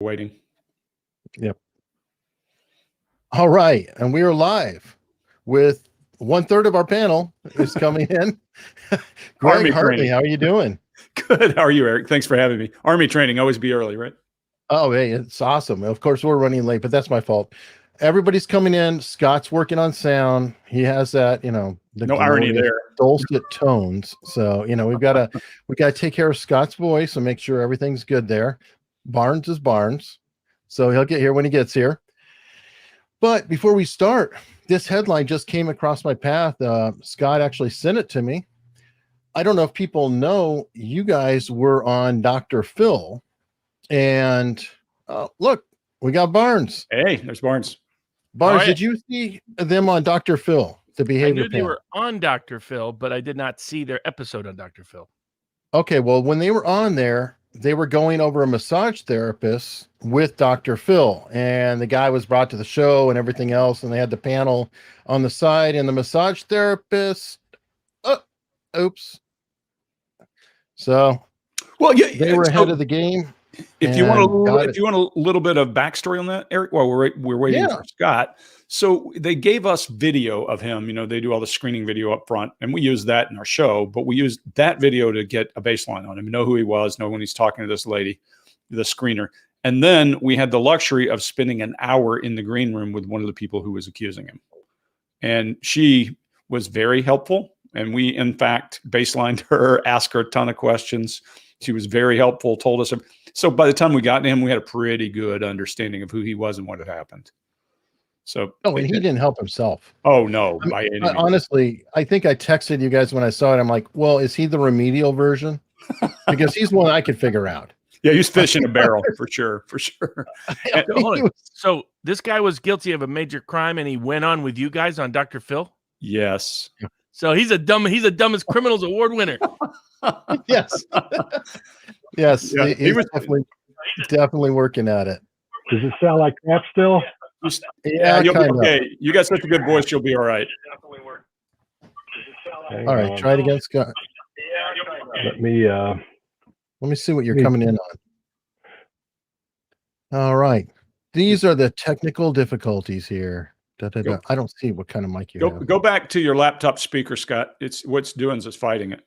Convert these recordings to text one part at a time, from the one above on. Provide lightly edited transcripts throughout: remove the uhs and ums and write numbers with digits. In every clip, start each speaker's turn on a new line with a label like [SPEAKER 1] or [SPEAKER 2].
[SPEAKER 1] Waiting.
[SPEAKER 2] Yep. All right. And we are live with 1/3 of our panel is coming in. Greg
[SPEAKER 1] Army
[SPEAKER 2] Hartley,
[SPEAKER 1] training.
[SPEAKER 2] how are you doing?
[SPEAKER 1] Good. How are you, Eric? Thanks for having me. Army training, always be early, right?
[SPEAKER 2] Oh, hey, it's awesome. Of course, we're running late, but that's my fault. Everybody's coming in. Scott's working on sound. He has that, the
[SPEAKER 1] No irony there.
[SPEAKER 2] dulcet tones. So, we gotta take care of Scott's voice and make sure everything's good there. Barnes is Barnes. So he'll get here when he gets here. But before we start, this headline just came across my path. Scott actually sent it to me. I don't know if people know you guys were on Dr. Phil. And look, we got Barnes.
[SPEAKER 1] Hey, there's Barnes.
[SPEAKER 2] Barnes, did you see them on Dr. Phil, the behavior
[SPEAKER 3] I knew they were on Dr. Phil, but I did not see their episode on Dr. Phil.
[SPEAKER 2] Okay, well, when they were on there, they were going over a massage therapist with Dr. Phil, and the guy was brought to the show and everything else, and they had the panel on the side, and the massage therapist, oops. So,
[SPEAKER 1] well, yeah,
[SPEAKER 2] they were ahead of the game.
[SPEAKER 1] If you want a little bit of backstory on that, Eric, while we're waiting for Scott. So they gave us video of him. They do all the screening video up front, and we use that in our show. But we used that video to get a baseline on him, know who he was, know when he's talking to this lady, the screener. And then we had the luxury of spending an hour in the green room with one of the people who was accusing him, and she was very helpful. And we, in fact, baselined her, asked her a ton of questions. She was very helpful, told us. So by the time we got to him, we had a pretty good understanding of who he was and what had happened. So,
[SPEAKER 2] and he didn't help himself.
[SPEAKER 1] Oh, no.
[SPEAKER 2] Honestly, I think I texted you guys when I saw it. I'm like, well, is he the remedial version? Because he's one I could figure out.
[SPEAKER 1] Yeah, he's fish in a barrel for sure.
[SPEAKER 3] So this guy was guilty of a major crime, and he went on with you guys on Dr. Phil?
[SPEAKER 1] Yes.
[SPEAKER 3] So he's a dumbest criminals award winner.
[SPEAKER 2] Yes. Yes.
[SPEAKER 1] Yeah,
[SPEAKER 2] he was definitely working at it.
[SPEAKER 4] Does it sound like crap still?
[SPEAKER 1] Yeah, you'll be okay. You got such a good voice, you'll be all right.
[SPEAKER 2] All right, try it again, Scott.
[SPEAKER 4] Let me
[SPEAKER 2] see what you're coming in on. All right. These are the technical difficulties here. I don't see what kind of mic you have.
[SPEAKER 1] Go back to your laptop speaker, Scott. It's what's doing is fighting it.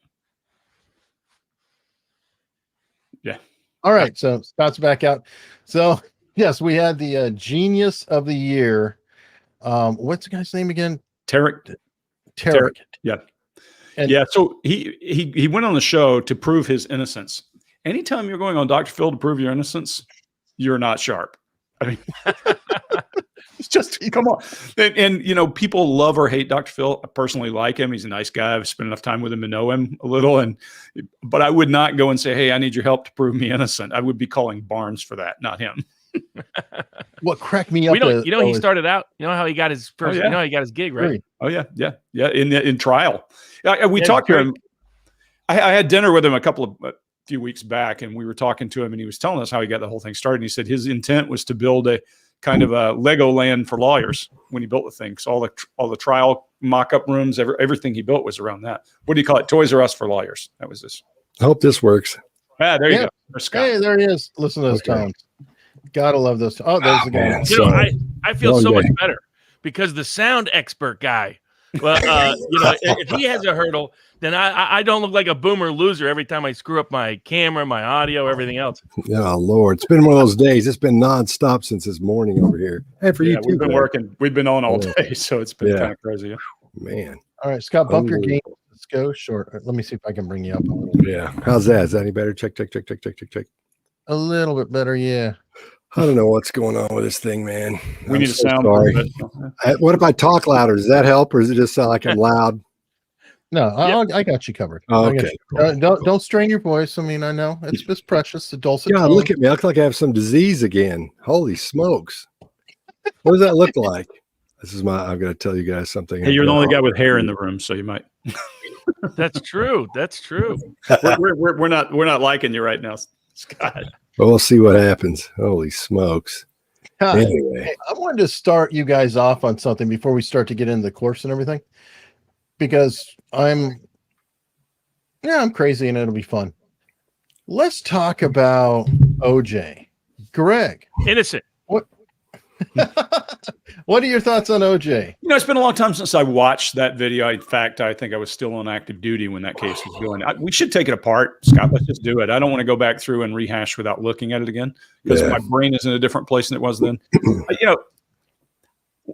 [SPEAKER 1] Yeah.
[SPEAKER 2] All right. So Scott's back out. So yes, we had the Genius of the Year. What's the guy's name again?
[SPEAKER 1] Tarek. Yeah. And so he went on the show to prove his innocence. Anytime you're going on Dr. Phil to prove your innocence, you're not sharp. I mean, it's just, come on. And people love or hate Dr. Phil. I personally like him. He's a nice guy. I've spent enough time with him to know him a little. But I would not go and say, hey, I need your help to prove me innocent. I would be calling Barnes for that, not him.
[SPEAKER 2] What cracked me up?
[SPEAKER 3] He started out. You know how he got his first. You know how he got his gig, right?
[SPEAKER 1] Oh yeah. In trial, we talked to him. I had dinner with him a few weeks back, and we were talking to him, and he was telling us how he got the whole thing started. And he said his intent was to build a kind of a Lego land for lawyers when he built the thing. So all the trial mock-up rooms, everything he built was around that. What do you call it? Toys R Us for lawyers. That was this.
[SPEAKER 4] I hope this works.
[SPEAKER 1] Ah, there you go.
[SPEAKER 2] Hey, there he is. Listen to those tones. Gotta love those. Oh, there's the guy.
[SPEAKER 3] I feel so much better because the sound expert guy. Well, if he has a hurdle, then I don't look like a boomer loser every time I screw up my camera, my audio, everything else.
[SPEAKER 4] Oh Lord, it's been one of those days. It's been nonstop since this morning over here. Hey, for you too.
[SPEAKER 1] We've been working. We've been on all day, so it's been kind of crazy. Yeah.
[SPEAKER 4] Man.
[SPEAKER 2] All right, Scott, bump your game. Let's go short. Let me see if I can bring you up a little bit.
[SPEAKER 4] Yeah. How's that? Is that any better? Check.
[SPEAKER 2] A little bit better, yeah.
[SPEAKER 4] I don't know what's going on with this thing, man.
[SPEAKER 1] We need a sound.
[SPEAKER 4] Sorry. What if I talk louder? Does that help, or does it just sound like I'm loud?
[SPEAKER 2] No, I got you covered.
[SPEAKER 4] Oh, okay.
[SPEAKER 2] Don't strain your voice. I mean, I know it's just precious. The dulcet.
[SPEAKER 4] God, look at me. I look like I have some disease again. Holy smokes! What does that look like? I'm going to tell you guys something.
[SPEAKER 1] Hey, you're the only guy with hair in the room, so you might.
[SPEAKER 3] That's true.
[SPEAKER 1] We're not liking you right now, Scott.
[SPEAKER 4] Well, we'll see what happens. Holy smokes. Anyway.
[SPEAKER 2] Hey, I wanted to start you guys off on something before we start to get into the course and everything, because I'm crazy and it'll be fun. Let's talk about OJ. Greg,
[SPEAKER 3] Innocent.
[SPEAKER 2] what? What are your thoughts on OJ?
[SPEAKER 1] It's been a long time since I watched that video. In fact, I think I was still on active duty when that case was going. We should take it apart, Scott. Let's just do it. I don't want to go back through and rehash without looking at it again because my brain is in a different place than it was then.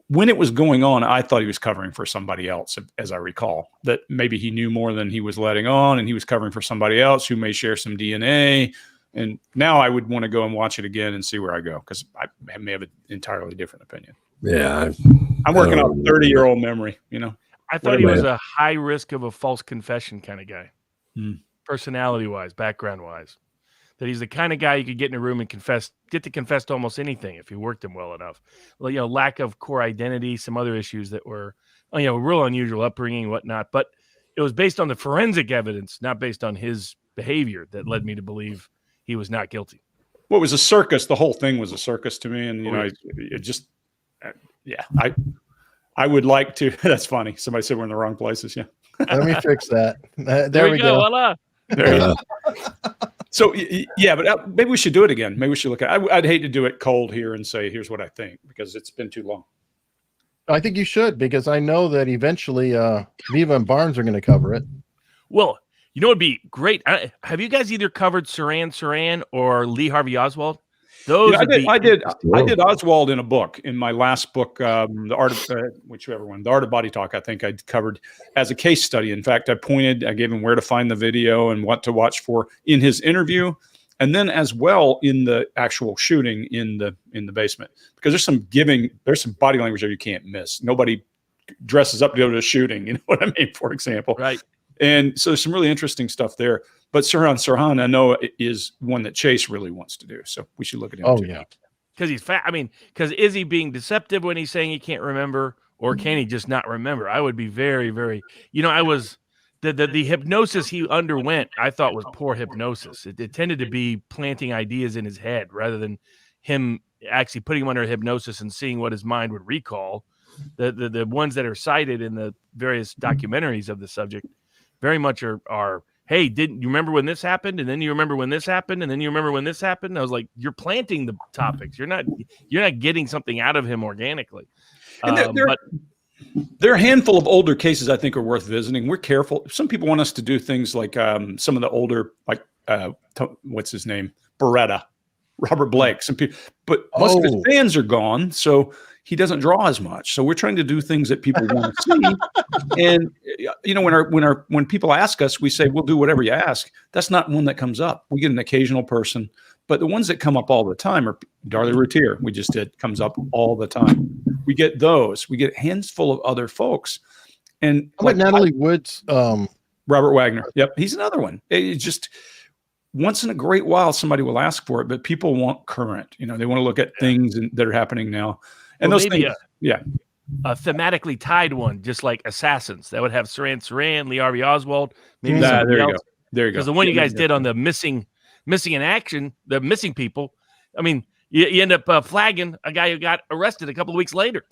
[SPEAKER 1] When it was going on, I thought he was covering for somebody else, as I recall, that maybe he knew more than he was letting on, and he was covering for somebody else who may share some DNA. And now I would want to go and watch it again and see where I go because I may have an entirely different opinion.
[SPEAKER 4] Yeah.
[SPEAKER 1] I'm working on a 30-year-old memory,
[SPEAKER 3] I thought he was a high risk of a false confession kind of guy, personality-wise, background-wise. That he's the kind of guy you could get in a room and get to confess to almost anything if you worked him well enough. Well, lack of core identity, some other issues that were, real unusual upbringing, whatnot. But it was based on the forensic evidence, not based on his behavior, that led me to believe he was not guilty.
[SPEAKER 1] Well, it was a circus. The whole thing was a circus to me. And, I would like to. That's funny. Somebody said we're in the wrong places. Yeah.
[SPEAKER 2] Let me fix that. There we go.
[SPEAKER 3] Voila.
[SPEAKER 1] There you go. So, yeah, but maybe we should do it again. Maybe we should look at it. I'd hate to do it cold here and say, here's what I think, because it's been too long.
[SPEAKER 2] I think you should, because I know that eventually Viva and Barnes are going to cover it.
[SPEAKER 3] Well, it'd be great. Have you guys either covered Saran or Lee Harvey Oswald? Those
[SPEAKER 1] I did Oswald in a book, in my last book, The Art of Body Talk. I think I covered as a case study. In fact, I gave him where to find the video and what to watch for in his interview, and then as well in the actual shooting in the basement, because there's some body language there you can't miss. Nobody dresses up to go to a shooting, you know what I mean, for example.
[SPEAKER 3] Right.
[SPEAKER 1] And so there's some really interesting stuff there. But Sirhan, I know, is one that Chase really wants to do. So we should look at him.
[SPEAKER 2] Oh,
[SPEAKER 1] too.
[SPEAKER 2] yeah.
[SPEAKER 3] Because he's fat. I mean, because is he being deceptive when he's saying he can't remember, or can he just not remember? I would be very, very, I was, the hypnosis he underwent, I thought was poor hypnosis. It tended to be planting ideas in his head rather than him actually putting him under hypnosis and seeing what his mind would recall. The ones that are cited in the various documentaries of the subject very much are hey, didn't you remember when this happened? And then you remember when this happened, and then you remember when this happened. And I was like, you're planting the topics. You're not getting something out of him organically.
[SPEAKER 1] And there are a handful of older cases I think are worth visiting. We're careful. Some people want us to do things like some of the older, like what's his name, Beretta, Robert Blake. Some people, but most of his fans are gone, so he doesn't draw as much. So we're trying to do things that people want to see. And when people ask us, we say we'll do whatever you ask. That's not one that comes up. We get an occasional person, but the ones that come up all the time are Darlie Routier. We just did, comes up all the time. We get those. We get a handful of other folks. And
[SPEAKER 2] how about Natalie Woods?
[SPEAKER 1] Robert Wagner. Yep, he's another one. It's just once in a great while somebody will ask for it, but people want current. They want to look at things that are happening now. And those things,
[SPEAKER 3] a thematically tied one, just like Assassins, that would have Saran, Lee Harvey Oswald. Maybe
[SPEAKER 1] there you go. There you go.
[SPEAKER 3] Because the one you guys did on the missing in action, the missing people. I mean, you end up flagging a guy who got arrested a couple of weeks later.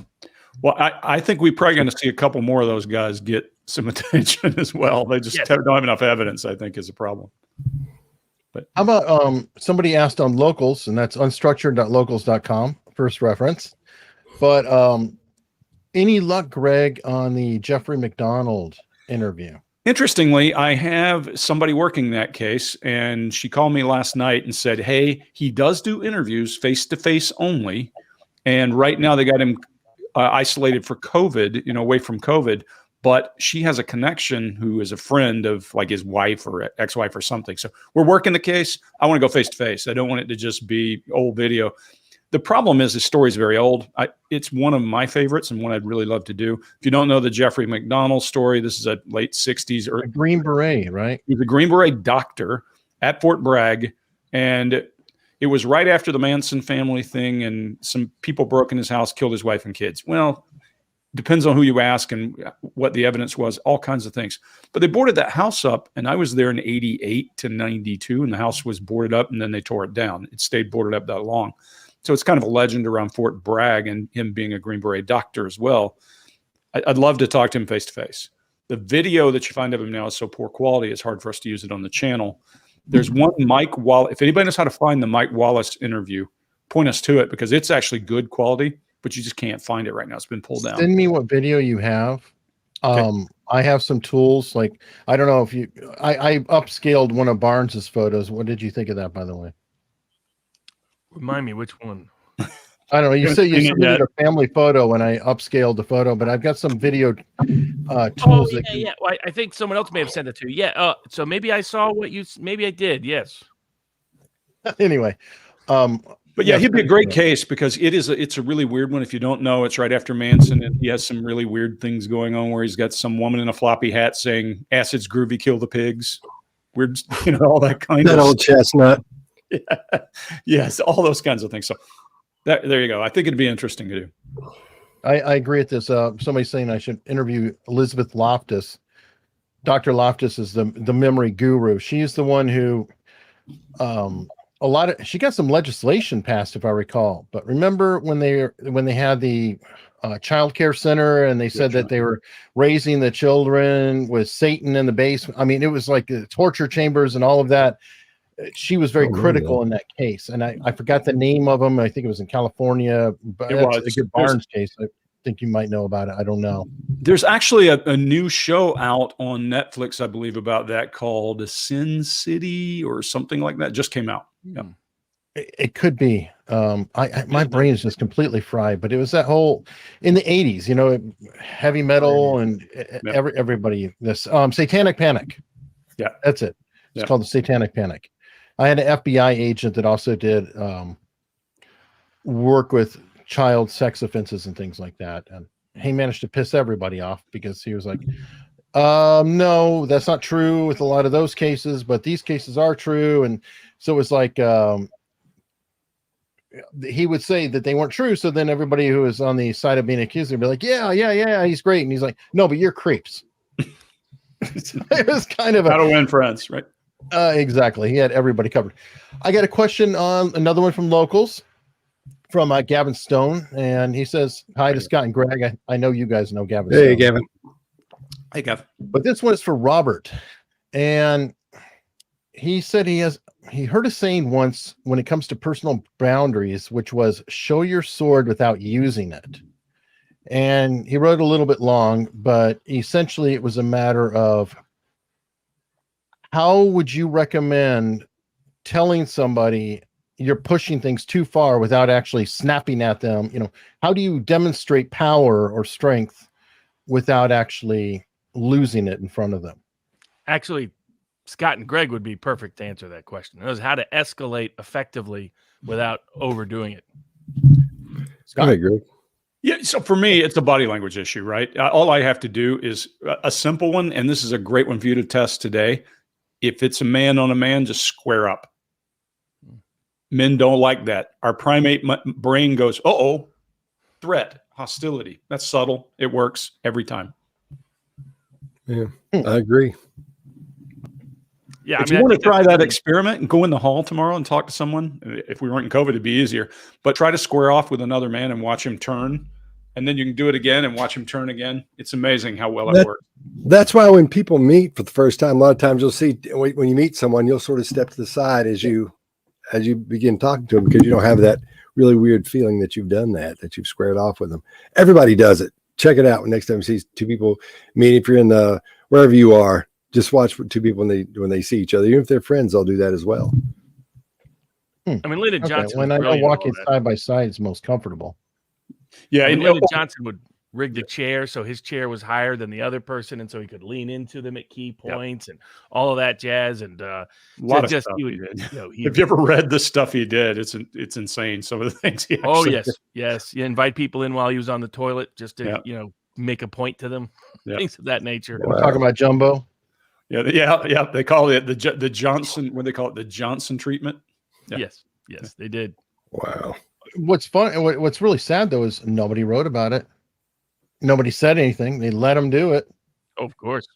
[SPEAKER 1] Well, I think we're probably going to see a couple more of those guys get some attention as well. They just don't have enough evidence, I think, is a problem. But
[SPEAKER 2] how about somebody asked on Locals, and that's unstructured.locals.com, first reference. But any luck, Greg, on the Jeffrey McDonald interview?
[SPEAKER 1] Interestingly, I have somebody working that case, and she called me last night and said, hey, he does do interviews face-to-face only, and right now they got him isolated for COVID, away from COVID, but she has a connection who is a friend of like his wife or ex-wife or something. So we're working the case. I want to go face-to-face. I don't want it to just be old video. The problem is the story is very old. It's one of my favorites and one I'd really love to do. If you don't know the Jeffrey McDonald story, this is a late 60s.
[SPEAKER 2] A Green Beret, right?
[SPEAKER 1] He was a Green Beret doctor at Fort Bragg. And it was right after the Manson family thing, and some people broke in his house, killed his wife and kids. Well, depends on who you ask and what the evidence was, all kinds of things. But they boarded that house up, and I was there in 88 to 92, and the house was boarded up, and then they tore it down. It stayed boarded up that long. So it's kind of a legend around Fort Bragg and him being a Green Beret doctor as well. I'd love to talk to him face-to-face. The video that you find of him now is so poor quality, it's hard for us to use it on the channel. There's one Mike Wallace. If anybody knows how to find the Mike Wallace interview point us to it because it's actually good quality, but you just can't find it right now. It's been pulled down.
[SPEAKER 2] Send me what video you have.
[SPEAKER 1] Okay.
[SPEAKER 2] I have some tools. Like, I don't know if I upscaled one of Barnes's photos. What did you think of that, by the way?
[SPEAKER 3] Remind me which one.
[SPEAKER 2] I don't know. You said you
[SPEAKER 1] seen it
[SPEAKER 2] submitted
[SPEAKER 1] yet.
[SPEAKER 2] a family photo when I upscaled the photo, but I've got some video tools.
[SPEAKER 3] Oh,
[SPEAKER 2] that
[SPEAKER 3] yeah. Well, I think someone else may have sent it to you. Yeah. So maybe I saw what you. Maybe I did. Yes.
[SPEAKER 2] Anyway,
[SPEAKER 1] But yeah, he'd be a great case because it's a really weird one. If you don't know, it's right after Manson, and he has some really weird things going on where he's got some woman in a floppy hat saying "Acid's groovy, kill the pigs." Weird, all that kind
[SPEAKER 4] That
[SPEAKER 1] of
[SPEAKER 4] old chestnut.
[SPEAKER 1] Yeah. Yes, all those kinds of things. So there you go. I think it'd be interesting to do.
[SPEAKER 2] I agree with this. Somebody's saying I should interview Elizabeth Loftus. Dr. Loftus is the memory guru. She's the one who she got some legislation passed, if I recall. But remember when they had the child care center and they said that they were raising the children with Satan in the basement. I mean, it was like torture chambers and all of that. She was very critical in that case. And I forgot the name of them. I think it was in California, but
[SPEAKER 1] It
[SPEAKER 2] that's
[SPEAKER 1] was.
[SPEAKER 2] a good Barnes case. I think you might know about it. I don't know.
[SPEAKER 1] There's actually a new show out on Netflix, I believe, about that called Sin City or something like that. Just came out. Yeah.
[SPEAKER 2] It could be. My brain is just completely fried, but it was that whole in the 80s, heavy metal and everybody, this Satanic Panic.
[SPEAKER 1] Yeah.
[SPEAKER 2] That's it. It's called the Satanic Panic. I had an FBI agent that also did work with child sex offenses and things like that. And he managed to piss everybody off because he was like, no, that's not true with a lot of those cases, but these cases are true. And so it was like, he would say that they weren't true. So then everybody who was on the side of being accused would be like, yeah, he's great. And he's like, no, but you're creeps. It was kind of
[SPEAKER 1] how to win friends, right?
[SPEAKER 2] Exactly. He had everybody covered. I got a question on another one from locals from Gavin Stone. And he says, hi to Scott and Greg. I know you guys know Gavin.
[SPEAKER 4] Hey,
[SPEAKER 2] Stone.
[SPEAKER 4] Gavin.
[SPEAKER 1] Hey, Gavin.
[SPEAKER 2] But this one is for Robert. And he said he heard a saying once when it comes to personal boundaries, which was show your sword without using it. And he wrote a little bit long, but essentially it was a matter of how would you recommend telling somebody you're pushing things too far without actually snapping at them? How do you demonstrate power or strength without actually losing it in front of them?
[SPEAKER 3] Actually, Scott and Greg would be perfect to answer that question. It was how to escalate effectively without overdoing it.
[SPEAKER 4] Scott, I agree.
[SPEAKER 1] Yeah. So for me, it's a body language issue, right? All I have to do is a simple one. And this is a great one for you to test today. If it's a man on a man, just square up. Men don't like that. Our primate brain goes, uh-oh, threat, hostility. That's subtle. It works every time.
[SPEAKER 4] Yeah, I agree.
[SPEAKER 3] Yeah,
[SPEAKER 1] if you want to try that experiment and go in the hall tomorrow and talk to someone, if we weren't in COVID, it'd be easier. But try to square off with another man and watch him turn. And then you can do it again and watch him turn again. It's amazing how well it works.
[SPEAKER 4] That's why when people meet for the first time, a lot of times you'll see when you meet someone, you'll sort of step to the side as you begin talking to them because you don't have that really weird feeling that you've done that you've squared off with them. Everybody does it. Check it out. Next time you see two people meet, if you're in the wherever you are, just watch two people when they see each other. Even if they're friends, they'll do that as well.
[SPEAKER 3] I mean, Lyndon Johnson.
[SPEAKER 2] When I know walking side by side is most comfortable.
[SPEAKER 3] Yeah, and Lyndon Johnson would rig the chair so his chair was higher than the other person, and so he could lean into them at key points and all of that jazz. And
[SPEAKER 1] a lot of stuff he did. Have you ever read the stuff he did? It's insane. Some of the things he.
[SPEAKER 3] Oh yes. You invite people in while he was on the toilet just to make a point to them, things of that nature.
[SPEAKER 2] We're talking about Jumbo.
[SPEAKER 1] Yeah. They call it the Johnson. What do they call it? The Johnson treatment. Yeah.
[SPEAKER 3] Yes, they did.
[SPEAKER 4] Wow.
[SPEAKER 2] What's fun? What's really sad though is nobody wrote about it. Nobody said anything. They let him do it.
[SPEAKER 3] Oh, of course.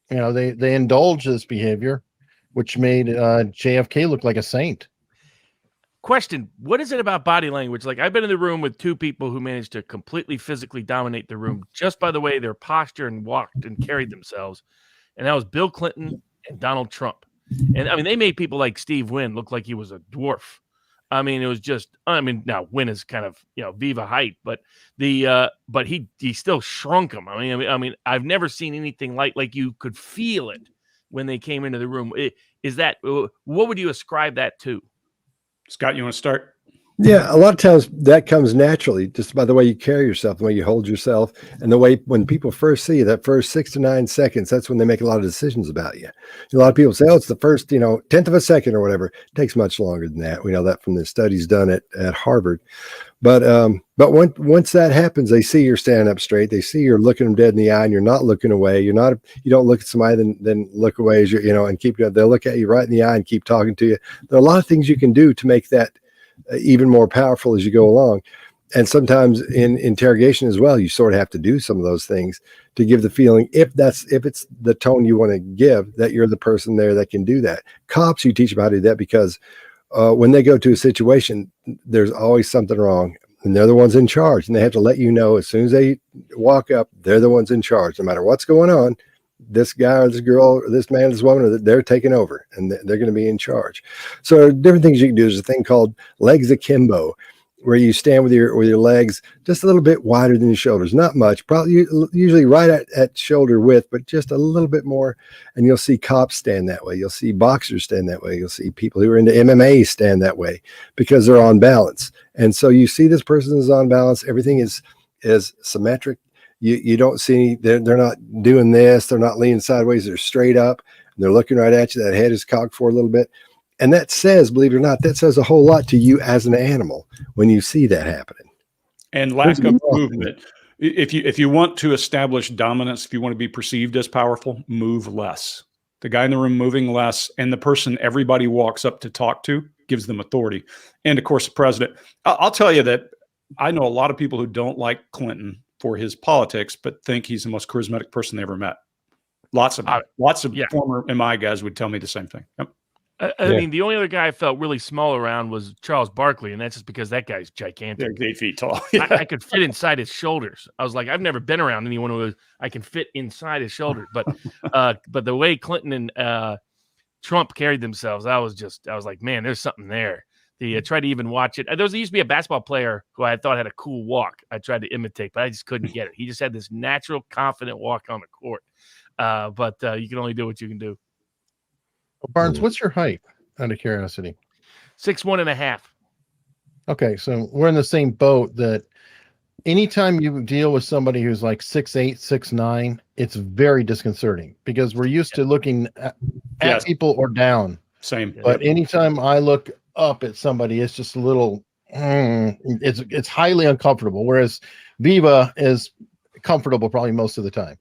[SPEAKER 2] They indulged this behavior, which made JFK look like a saint.
[SPEAKER 3] Question: what is it about body language? Like, I've been in the room with two people who managed to completely physically dominate the room just by the way their posture and walked and carried themselves. And that was Bill Clinton and Donald Trump. And I mean, they made people like Steve Wynn look like he was a dwarf. I mean, it was just, I mean, now Win is kind of, Viva height, but but he still shrunk him. I mean, I've never seen anything like you could feel it when they came into the room. Is that, what would you ascribe that to?
[SPEAKER 1] Scott, you want to start?
[SPEAKER 4] Yeah, a lot of times that comes naturally just by the way you carry yourself, the way you hold yourself, and the way when people first see you, that first 6 to 9 seconds, that's when they make a lot of decisions about you. A lot of people say, oh, it's the first, tenth of a second or whatever. It takes much longer than that. We know that from the studies done at Harvard. But once that happens, they see you're standing up straight. They see you're looking them dead in the eye, and you're not looking away. You don't look at somebody then look away as and keep going. They'll look at you right in the eye and keep talking to you. There are a lot of things you can do to make that even more powerful as you go along. And sometimes in interrogation as well, you sort of have to do some of those things to give the feeling, if it's the tone you want to give, that you're the person there that can do that. Cops, you teach them how to do that because when they go to a situation, there's always something wrong, and they're the ones in charge, and they have to let you know as soon as they walk up, they're the ones in charge. No matter what's going on, this guy or this girl or this man, this woman, they're taking over and they're going to be in charge. So different things you can do. There's a thing called legs akimbo, where you stand with your legs just a little bit wider than your shoulders, not much, probably usually right at shoulder width, but just a little bit more. And you'll see cops stand that way. You'll see boxers stand that way. You'll see people who are into MMA stand that way because they're on balance. And so you see this person is on balance. Everything is symmetric. You don't see they're not doing this. They're not leaning sideways. They're straight up. They're looking right at you. That head is cocked forward a little bit. And that says, believe it or not, that says a whole lot to you as an animal when you see that happening.
[SPEAKER 1] And lack of movement. If you want to establish dominance, if you want to be perceived as powerful, move less. The guy in the room moving less, and the person everybody walks up to talk to gives them authority. And of course, the president. I'll tell you that I know a lot of people who don't like Clinton for his politics, but think he's the most charismatic person they ever met. Lots of former MI guys would tell me the same thing. Yep.
[SPEAKER 3] I mean, the only other guy I felt really small around was Charles Barkley, and that's just because that guy's gigantic.
[SPEAKER 1] Yeah, 8 feet tall.
[SPEAKER 3] I could fit inside his shoulders. I was like, I've never been around anyone I can fit inside his shoulders. But the way Clinton and Trump carried themselves, I was like, man, there's something there. I tried to even watch it. There used to be a basketball player who I thought had a cool walk. I tried to imitate, but I just couldn't get it. He just had this natural, confident walk on the court. But you can only do what you can do.
[SPEAKER 2] Barnes, what's your height, out of curiosity?
[SPEAKER 3] 6'1.5".
[SPEAKER 2] Okay, so we're in the same boat. That anytime you deal with somebody who's like 6'8", 6'9", it's very disconcerting because we're used to looking at people or down.
[SPEAKER 1] Same.
[SPEAKER 2] But anytime I look up at somebody, it's just a little it's highly uncomfortable, whereas Viva is comfortable probably most of the time.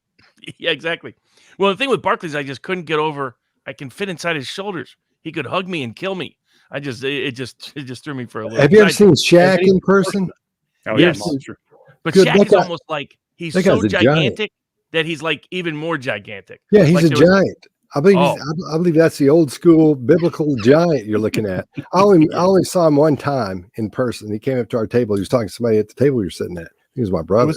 [SPEAKER 3] Yeah, exactly. Well, the thing with Barkley is I just couldn't get over. I can fit inside his shoulders. He could hug me and kill me. It just threw me for a loop.
[SPEAKER 4] Have you ever seen Shaq in person?
[SPEAKER 1] Oh
[SPEAKER 3] yes.
[SPEAKER 1] Yeah,
[SPEAKER 3] but Shaq is almost like he's so gigantic that he's like even more gigantic.
[SPEAKER 4] Yeah, he's
[SPEAKER 3] like
[SPEAKER 4] a giant. I believe that's the old school biblical giant you're looking at. I only saw him one time in person. He came up to our table. He was talking to somebody at the table you're sitting at. He was my brother.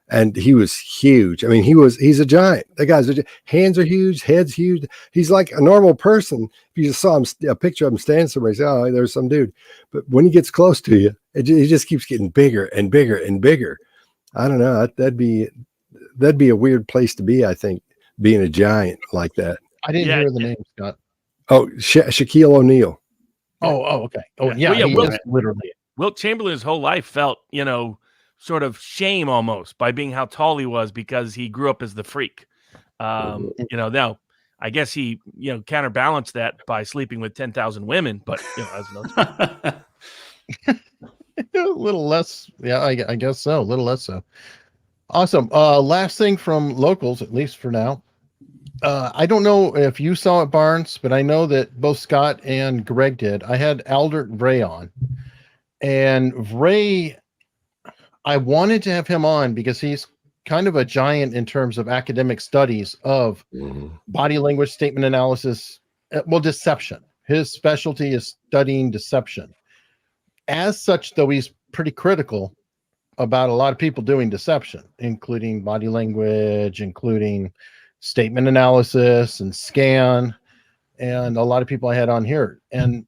[SPEAKER 4] And he was huge. I mean, he's a giant. That guy's hands are huge, head's huge. He's like a normal person. If you just saw him, a picture of him standing somewhere, you say, oh, there's some dude. But when he gets close to you, he just keeps getting bigger and bigger and bigger. I don't know. That'd be a weird place to be, I think, being a giant like that.
[SPEAKER 2] I didn't hear the name, Scott.
[SPEAKER 4] Oh, Shaquille O'Neal.
[SPEAKER 2] Oh, okay. Oh, yeah. Literally.
[SPEAKER 3] Wilt Chamberlain his whole life felt, sort of shame almost by being how tall he was because he grew up as the freak. Now I guess he, counterbalanced that by sleeping with 10,000 women, but that's another
[SPEAKER 2] a little less. Yeah, I guess so. A little less so. Awesome. Last thing from locals, at least for now. I don't know if you saw it, Barnes, but I know that both Scott and Greg did. I had Aldert Ray on, and Ray, I wanted to have him on because he's kind of a giant in terms of academic studies of body language, statement analysis, deception. His specialty is studying deception. As such, though, he's pretty critical about a lot of people doing deception, including body language, including statement analysis and scan, and a lot of people I had on here. And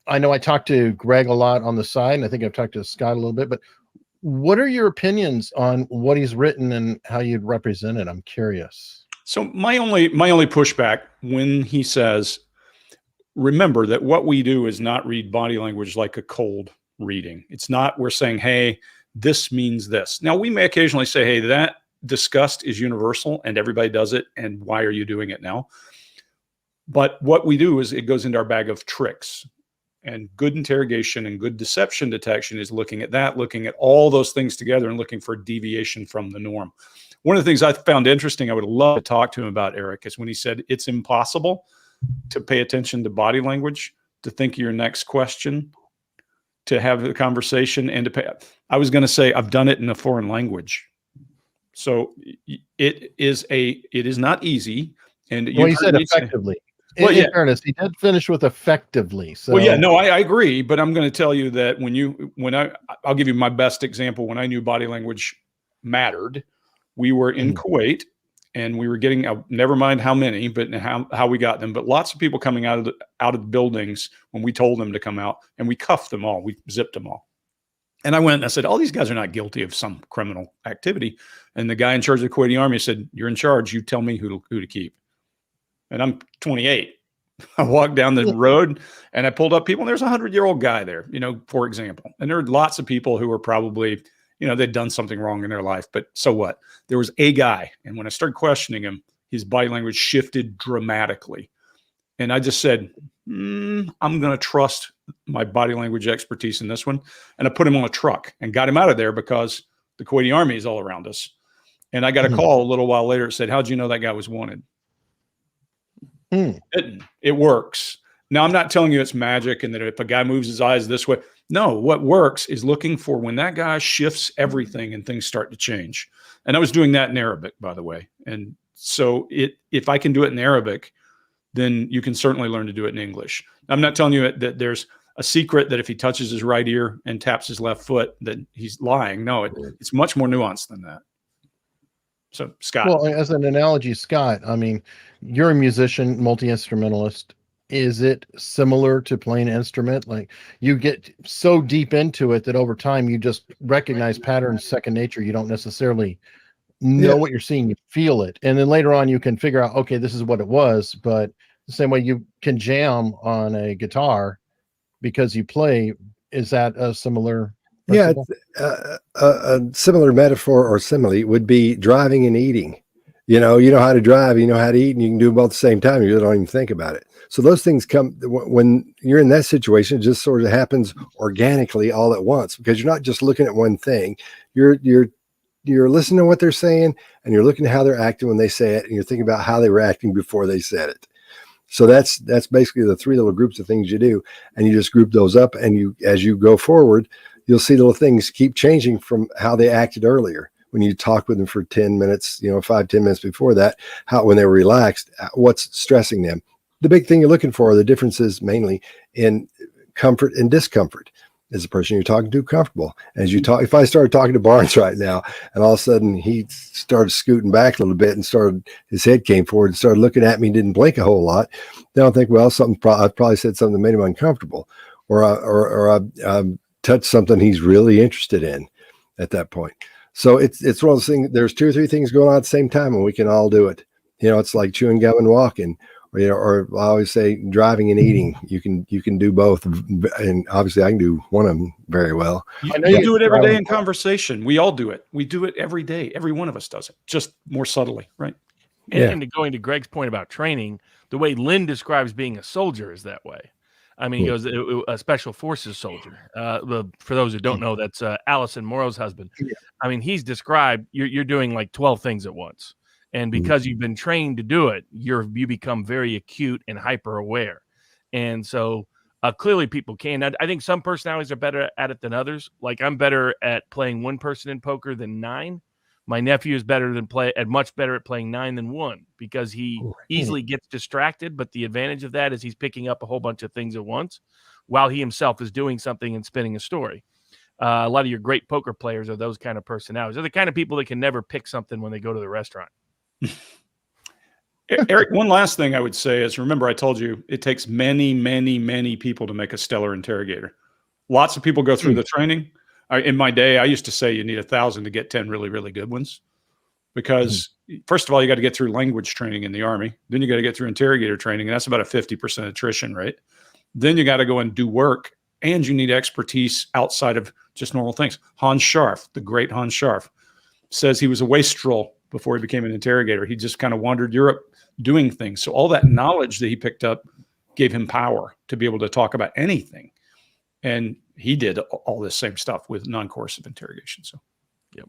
[SPEAKER 2] I know I talked to Greg a lot on the side, and I think I've talked to Scott a little bit, but what are your opinions on what he's written and how you'd represent it? I'm curious.
[SPEAKER 1] So my only pushback when he says, remember that what we do is not read body language like a cold reading. It's not, we're saying, hey, this means this. Now we may occasionally say, hey, that disgust is universal and everybody does it. And why are you doing it now? But what we do is it goes into our bag of tricks, and good interrogation and good deception detection is looking at that, looking at all those things together and looking for deviation from the norm. One of the things I found interesting, I would love to talk to him about, Eric, is when he said it's impossible to pay attention to body language, to think of your next question, to have the conversation, and to pay. I was going to say I've done it in a foreign language. So it is not easy. And
[SPEAKER 2] well, he said effectively. Well, in fairness, he did finish with effectively. So,
[SPEAKER 1] well, yeah, no, I agree. But I'm going to tell you that I'll give you my best example. When I knew body language mattered, we were in Kuwait, and we were getting never mind how many, but how we got them. But lots of people coming out of the buildings when we told them to come out, and we cuffed them all. We zipped them all. And I went and I said, "Oh, these guys are not guilty of some criminal activity." And the guy in charge of the Kuwaiti army said, "You're in charge. You tell me who to keep." And I'm 28. I walked down the road and I pulled up people, and there's a 100-year-old guy there, for example. And there were lots of people who were probably, they'd done something wrong in their life, but so what? There was a guy. And when I started questioning him, his body language shifted dramatically. And I just said, I'm going to trust my body language expertise in this one. And I put him on a truck and got him out of there because the Kuwaiti army is all around us. And I got a call a little while later. It said, "How'd you know that guy was wanted?" It works. Now, I'm not telling you it's magic and that if a guy moves his eyes this way. No, what works is looking for when that guy shifts everything and things start to change. And I was doing that in Arabic, by the way. And so if I can do it in Arabic, then you can certainly learn to do it in English. I'm not telling you that there's a secret that if he touches his right ear and taps his left foot, that he's lying. No, it's much more nuanced than that. So, Scott.
[SPEAKER 2] Well, as an analogy, Scott, I mean, you're a musician, multi-instrumentalist. Is it similar to playing an instrument? Like you get so deep into it that over time you just recognize patterns second nature. You don't necessarily know what you're seeing, you feel it. And then later on you can figure out, okay, this is what it was. But the same way you can jam on a guitar because you play, is that a similar principle?
[SPEAKER 4] Yeah, a similar metaphor or simile would be driving and eating. You know how to drive, you know how to eat, and you can do them both at the same time. You don't even think about it. So those things come when you're in that situation. It just sort of happens organically all at once because you're not just looking at one thing. You're listening to what they're saying, and you're looking at how they're acting when they say it, and you're thinking about how they were acting before they said it. So that's basically the three little groups of things you do, and you just group those up. And as you go forward, you'll see little things keep changing from how they acted earlier. When you talk with them for 10 minutes, 5-10 minutes before that, when they were relaxed, what's stressing them. The big thing you're looking for are the differences mainly in comfort and discomfort. Is the person you're talking to comfortable? As you talk, if I started talking to Barnes right now and all of a sudden he started scooting back a little bit and his head came forward and started looking at me and didn't blink a whole lot, then I'll think, well, I probably said something that made him uncomfortable, or I touched something he's really interested in at that point. So it's one of those things. There's 2 or 3 things going on at the same time, and we can all do it. It's like chewing gum and walking, or I always say driving and eating. You can do both, and obviously I can do one of them very well.
[SPEAKER 1] I know you do it every day in conversation. We all do it. We do it every day. Every one of us does it, just more subtly, right?
[SPEAKER 3] And going to Greg's point about training, the way Lynn describes being a soldier is that way. I mean, he goes, a special forces soldier. For those who don't know, that's Allison Morrow's husband. Yeah. I mean, he's described you're doing like 12 things at once. And because you've been trained to do it, you become very acute and hyper aware. And so clearly people can. I think some personalities are better at it than others. Like I'm better at playing one person in poker than 9. My nephew is much better at playing 9 than 1 because he easily gets distracted. But the advantage of that is he's picking up a whole bunch of things at once while he himself is doing something and spinning a story. A lot of your great poker players are those kind of personalities. They're the kind of people that can never pick something when they go to the restaurant.
[SPEAKER 1] Eric, one last thing I would say is, remember, I told you it takes many, many, many people to make a stellar interrogator. Lots of people go through the training. In my day, I used to say you need 1,000 to get 10 really, really good ones. Because first of all, you got to get through language training in the Army. Then you got to get through interrogator training. And that's about a 50% attrition rate. Then you got to go and do work. And you need expertise outside of just normal things. Hans Scharf, the great Hans Scharf, says he was a wastrel before he became an interrogator. He just kind of wandered Europe doing things. So all that knowledge that he picked up gave him power to be able to talk about anything. And he did all this same stuff with non-coercive interrogation. So,
[SPEAKER 3] yep.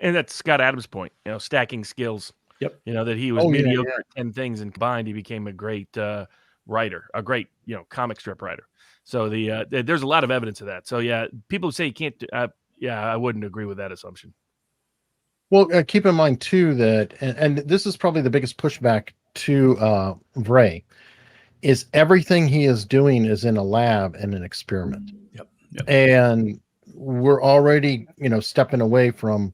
[SPEAKER 3] And that's Scott Adams' point, stacking skills.
[SPEAKER 1] Yep.
[SPEAKER 3] That he was mediocre at 10 things, and combined, he became a great writer, a great, comic strip writer. So there's a lot of evidence of that. So yeah, people say you can't, I wouldn't agree with that assumption.
[SPEAKER 2] Well, keep in mind too that, and this is probably the biggest pushback to Vray, is everything he is doing is in a lab and an experiment.
[SPEAKER 1] Yep.
[SPEAKER 2] And we're already, stepping away from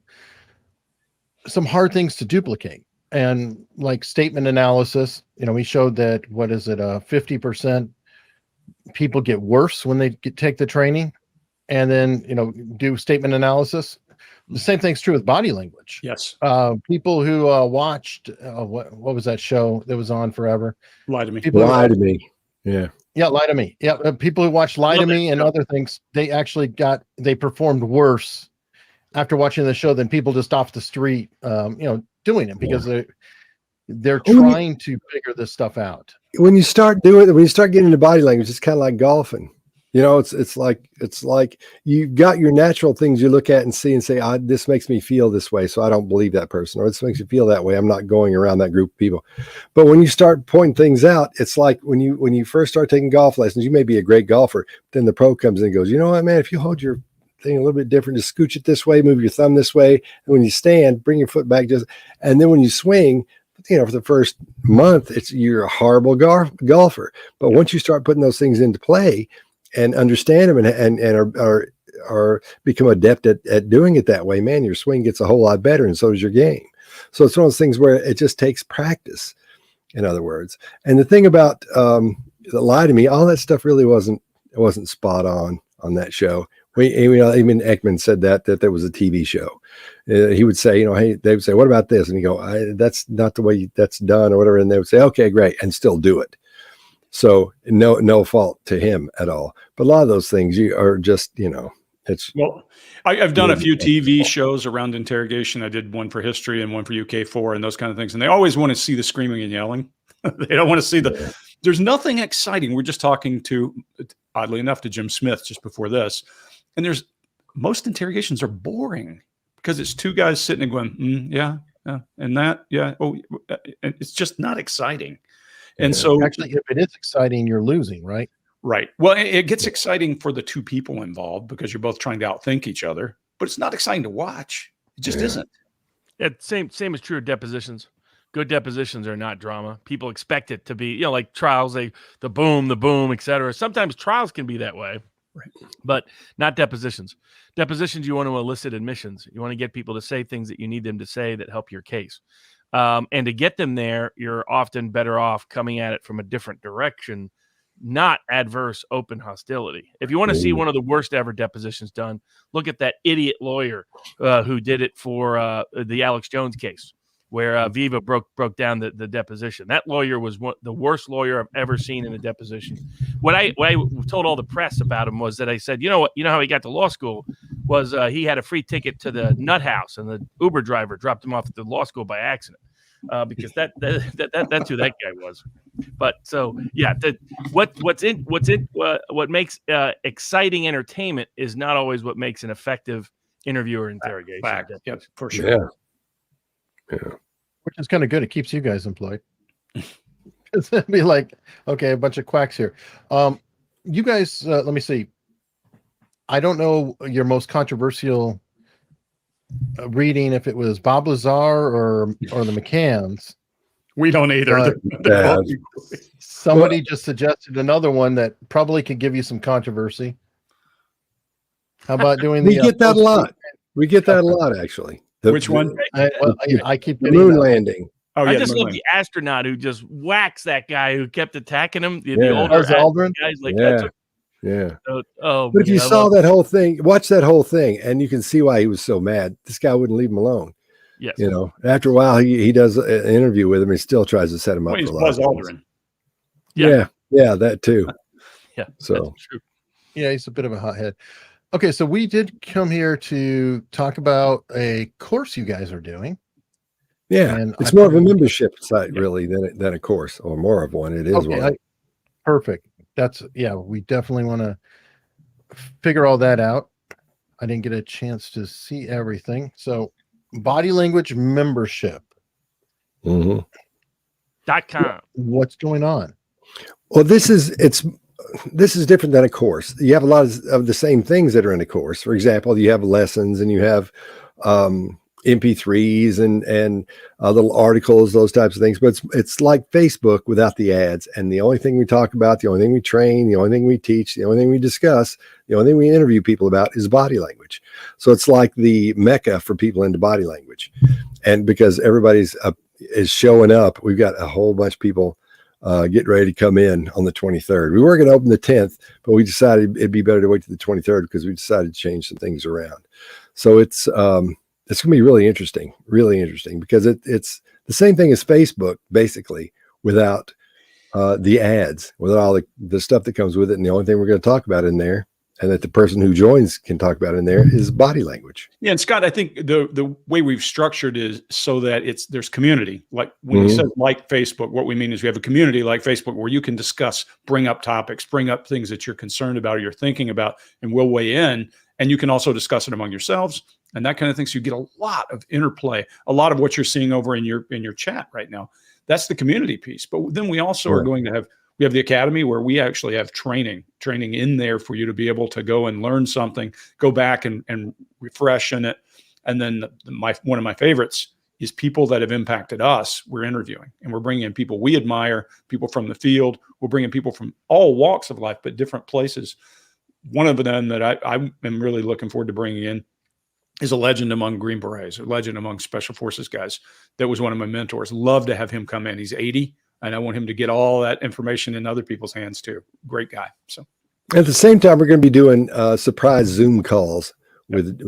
[SPEAKER 2] some hard things to duplicate. And like statement analysis, we showed that, 50% people get worse when they take the training, and then, do statement analysis. The same thing's true with body language.
[SPEAKER 1] Yes.
[SPEAKER 2] People who watched what was that show that was on forever?
[SPEAKER 1] Lie to Me.
[SPEAKER 4] Lie to Me. Yeah.
[SPEAKER 2] Yeah, Lie to Me. Yeah, people who watched Lie to Me and other things, they performed worse after watching the show than people just off the street, doing it, because they're trying to figure this stuff out.
[SPEAKER 4] When you start getting into body language, it's kind of like golfing. It's like you've got your natural things you look at and see and say, this makes me feel this way, so I don't believe that person, or this makes you feel that way, I'm not going around that group of people. But when you start pointing things out, it's like when you first start taking golf lessons, you may be a great golfer, then the pro comes in and goes, you know what, man, if you hold your thing a little bit different, just scooch it this way, move your thumb this way, and when you stand, bring your foot back, and then when you swing, for the first month, you're a horrible golfer. But once you start putting those things into play and understand them and are become adept at doing it that way, man, your swing gets a whole lot better, and so does your game. So it's one of those things where it just takes practice, in other words. And the thing about the Lie to Me, all that stuff really wasn't spot on that show. Even Ekman said that there was a TV show. He would say, hey, they would say, what about this? And you go, that's not the way that's done, or whatever. And they would say, okay, great, and still do it. So no fault to him at all. But a lot of those things you are just, it's.
[SPEAKER 1] Well, I've done a few TV shows around interrogation. I did one for history and one for UK4 and those kind of things. And they always want to see the screaming and yelling. They don't want to see there's nothing exciting. We're just talking to, oddly enough, to Jim Smith just before this. And most interrogations are boring because it's two guys sitting and going, yeah, and that, yeah. Oh, and it's just not exciting. And so
[SPEAKER 2] actually, if it is exciting, you're losing, right?
[SPEAKER 1] Right. Well, it gets exciting for the two people involved because you're both trying to outthink each other, but it's not exciting to watch. It just isn't.
[SPEAKER 3] Same is true of depositions. Good depositions are not drama. People expect it to be, like trials, the boom, etc. Sometimes trials can be that way.
[SPEAKER 1] Right.
[SPEAKER 3] But not depositions. Depositions, you want to elicit admissions. You want to get people to say things that you need them to say that help your case. And to get them there, you're often better off coming at it from a different direction, not adverse, open hostility. If you want to see one of the worst ever depositions done, look at that idiot lawyer who did it for the Alex Jones case, where Viva broke down the deposition. That lawyer was the worst lawyer I've ever seen in a deposition. What I told all the press about him was that I said, you know how he got to law school was he had a free ticket to the Nut House, and the Uber driver dropped him off at the law school by accident, because that's who that guy was. But so yeah, what makes exciting entertainment is not always what makes an effective interview or interrogation.
[SPEAKER 1] Yep, for sure.
[SPEAKER 4] Yeah.
[SPEAKER 2] Which is kind of good. It keeps you guys employed. It'd be like, okay, a bunch of quacks here. You guys, let me see. I don't know your most controversial reading, if it was Bob Lazar or the McCanns.
[SPEAKER 1] We don't either.
[SPEAKER 2] Somebody just suggested another one that probably could give you some controversy. How about doing
[SPEAKER 4] we get that a lot. We get that a lot, actually.
[SPEAKER 1] Which one?
[SPEAKER 2] I keep
[SPEAKER 4] the moon landing.
[SPEAKER 1] Oh,
[SPEAKER 3] I
[SPEAKER 1] yeah,
[SPEAKER 3] just
[SPEAKER 1] the
[SPEAKER 3] love
[SPEAKER 1] Moon
[SPEAKER 3] the astronaut who just whacks that guy who kept attacking him. The
[SPEAKER 4] Yeah.
[SPEAKER 3] older
[SPEAKER 2] Buzz Aldrin?
[SPEAKER 3] guys like
[SPEAKER 4] Yeah.
[SPEAKER 3] that.
[SPEAKER 4] Yeah.
[SPEAKER 3] Oh,
[SPEAKER 4] But if
[SPEAKER 3] man,
[SPEAKER 4] you
[SPEAKER 3] I
[SPEAKER 4] saw
[SPEAKER 3] love
[SPEAKER 4] that whole thing, watch that whole thing, and you can see why he was so mad. This guy wouldn't leave him alone.
[SPEAKER 3] yes.
[SPEAKER 4] You know, after a while, he does an interview with him. He still tries to set him up
[SPEAKER 1] Well, he's
[SPEAKER 4] for a lot
[SPEAKER 1] Buzz
[SPEAKER 4] of things.
[SPEAKER 1] Aldrin.
[SPEAKER 3] Yeah.
[SPEAKER 4] Yeah, that too.
[SPEAKER 3] Yeah,
[SPEAKER 4] So
[SPEAKER 3] that's true.
[SPEAKER 2] Yeah, he's a bit of a hothead. Okay, so we did come here to talk about a course you guys are doing.
[SPEAKER 4] yeah,
[SPEAKER 2] And
[SPEAKER 4] it's
[SPEAKER 2] I
[SPEAKER 4] more of a
[SPEAKER 2] thought-
[SPEAKER 4] membership site
[SPEAKER 1] Yeah.
[SPEAKER 4] really than a course, or more of one. It is
[SPEAKER 2] Okay,
[SPEAKER 4] one.
[SPEAKER 2] perfect. That's we definitely want to figure all that out. I didn't get a chance to see everything. So body language membership.
[SPEAKER 4] Mhm.
[SPEAKER 3] .com.
[SPEAKER 2] What's going on?
[SPEAKER 4] Well, this is different than a course. You have a lot of the same things that are in a course. For example, you have lessons and you have MP3s and little articles, those types of things. But it's like Facebook without the ads. And the only thing we talk about, the only thing we train, the only thing we teach, the only thing we discuss, the only thing we interview people about is body language. So it's like the mecca for people into body language. And because everybody's is showing up, we've got a whole bunch of people getting ready to come in on the 23rd. We were going to open the 10th, but we decided it'd be better to wait to the 23rd because we decided to change some things around. So it's going to be really interesting because it's the same thing as Facebook, basically, without the ads, without all the stuff that comes with it. And the only thing we're going to talk about in there, and that the person who joins can talk about in there, is body language.
[SPEAKER 1] Yeah, and Scott, I think the way we've structured is so that there's community. Like when you said like Facebook, what we mean is we have a community like Facebook where you can discuss, bring up topics, bring up things that you're concerned about or you're thinking about, and we'll weigh in. And you can also discuss it among yourselves and that kind of thing. So you get a lot of interplay, a lot of what you're seeing over in your chat right now. That's the community piece. But then we also are going to have the academy where we actually have training in there for you to be able to go and learn something, go back and refresh in it. And then one of my favorites is people that have impacted us. We're interviewing and we're bringing in people we admire, people from the field. We're bringing people from all walks of life, but different places. One of them that I am really looking forward to bringing in is a legend among Green Berets, a legend among Special Forces guys. That was one of my mentors. Love to have him come in. He's 80. And I want him to get all that information in other people's hands too. Great guy. So
[SPEAKER 4] at the same time, we're going to be doing surprise Zoom calls with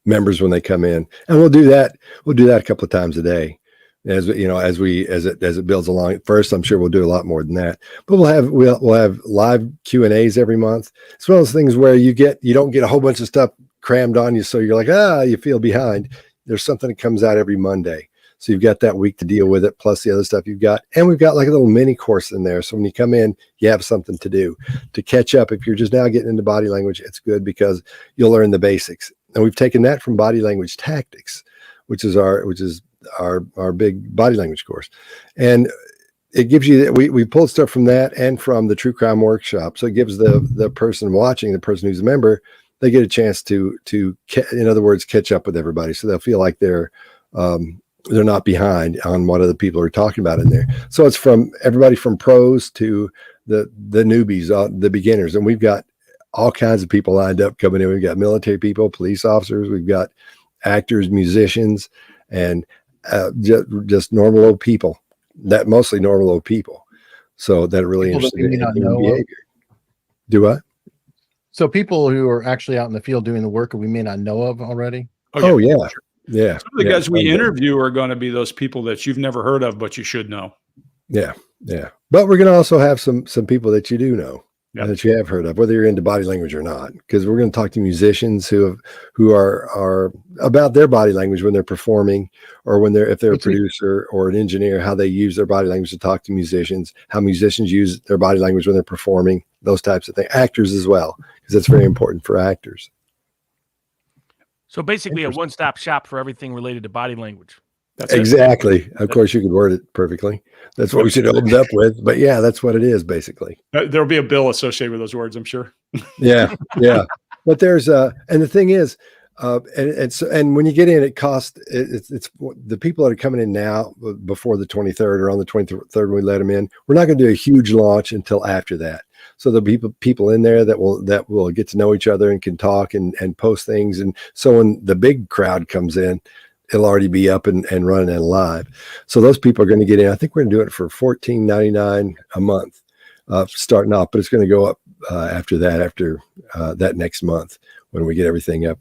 [SPEAKER 4] members when they come in, and we'll do that. We'll do that a couple of times a day, as it builds along. At first, I'm sure we'll do a lot more than that, but we'll have live Q&As every month. It's one of those things where you don't get a whole bunch of stuff crammed on you, so you're like, you feel behind. There's something that comes out every Monday. So you've got that week to deal with it, plus the other stuff you've got. And we've got like a little mini course in there. So when you come in, you have something to do to catch up. If you're just now getting into body language, it's good because you'll learn the basics. And we've taken that from Body Language Tactics, which is our big body language course. And it gives you, we pulled stuff from that and from the True Crime Workshop. So it gives the person watching, the person who's a member, they get a chance to in other words, catch up with everybody. So they'll feel like they're not behind on what other people are talking about in there. So it's from everybody from pros to the newbies, the beginners. And we've got all kinds of people lined up coming in. We've got military people, police officers. We've got actors, musicians, and just normal old people, mostly normal old people. So that are really
[SPEAKER 2] People that
[SPEAKER 4] interested
[SPEAKER 2] we may not
[SPEAKER 4] in
[SPEAKER 2] know of.
[SPEAKER 4] behavior. Do what?
[SPEAKER 2] So people who are actually out in the field doing the work that we may not know of already.
[SPEAKER 4] Oh yeah. Yeah.
[SPEAKER 1] Some of the guys we interview are going to be those people that you've never heard of, but you should know.
[SPEAKER 4] Yeah. Yeah. But we're going to also have some people that you do know.
[SPEAKER 1] Yep.
[SPEAKER 4] That you have heard of, whether you're into body language or not, because we're going to talk to musicians who are about their body language when they're performing, or if they're a producer or an engineer, how they use their body language to talk to musicians, how musicians use their body language when they're performing, those types of things. Actors as well, because that's very important for actors.
[SPEAKER 3] So basically a one-stop shop for everything related to body language.
[SPEAKER 1] That's
[SPEAKER 4] exactly. Of course, you could word it perfectly. That's what we should open up with. But yeah, that's what it is basically.
[SPEAKER 1] There'll be a bill associated with those words, I'm sure.
[SPEAKER 4] Yeah, yeah. But there's and the thing is, and when you get in, it costs. It's the people that are coming in now before the 23rd or on the 23rd when we let them in. We're not going to do a huge launch until after that. So there'll be people in there that will get to know each other and can talk and post things. And so when the big crowd comes in, it'll already be up and running and live. So those people are going to get in. I think we're going to do it for $14.99 a month, starting off, but it's going to go up after that next month when we get everything up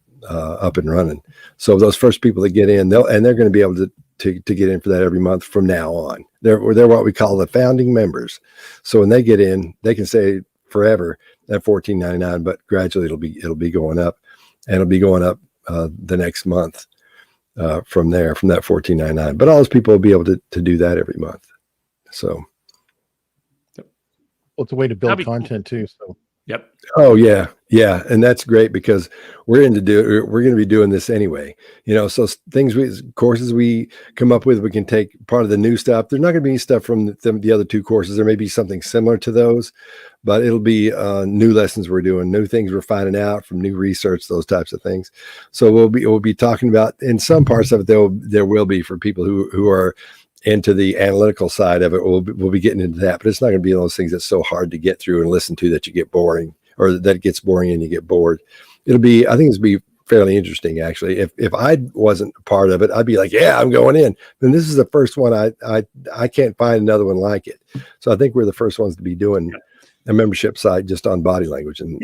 [SPEAKER 4] and running. So those first people that get in, they're going to be able to get in for that every month from now on. They're what we call the founding members. So when they get in, they can stay forever at $14.99, but gradually it'll be going up, and it'll be going up the next month from that $14.99. But all those people will be able to do that every month. So,
[SPEAKER 2] well, it's a way to build
[SPEAKER 3] Cool.
[SPEAKER 2] content too. So,
[SPEAKER 1] Yep.
[SPEAKER 4] oh yeah, and that's great because we're going to be doing this anyway. So courses we come up with, we can take part of the new stuff. There's not going to be any stuff from the other two courses. There may be something similar to those, but it'll be new lessons we're doing, new things we're finding out from new research, those types of things. So we'll be talking about, in some parts of it, there will be for people who are into the analytical side of it. We'll be getting into that, but it's not going to be those things that's so hard to get through and listen to that you get boring, or that it gets boring and you get bored. I think it'll be fairly interesting, actually. If I wasn't a part of it, I'd be like, yeah, I'm going in. And this is the first one. I can't find another one like it. So I think we're the first ones to be doing a membership site just on body language, and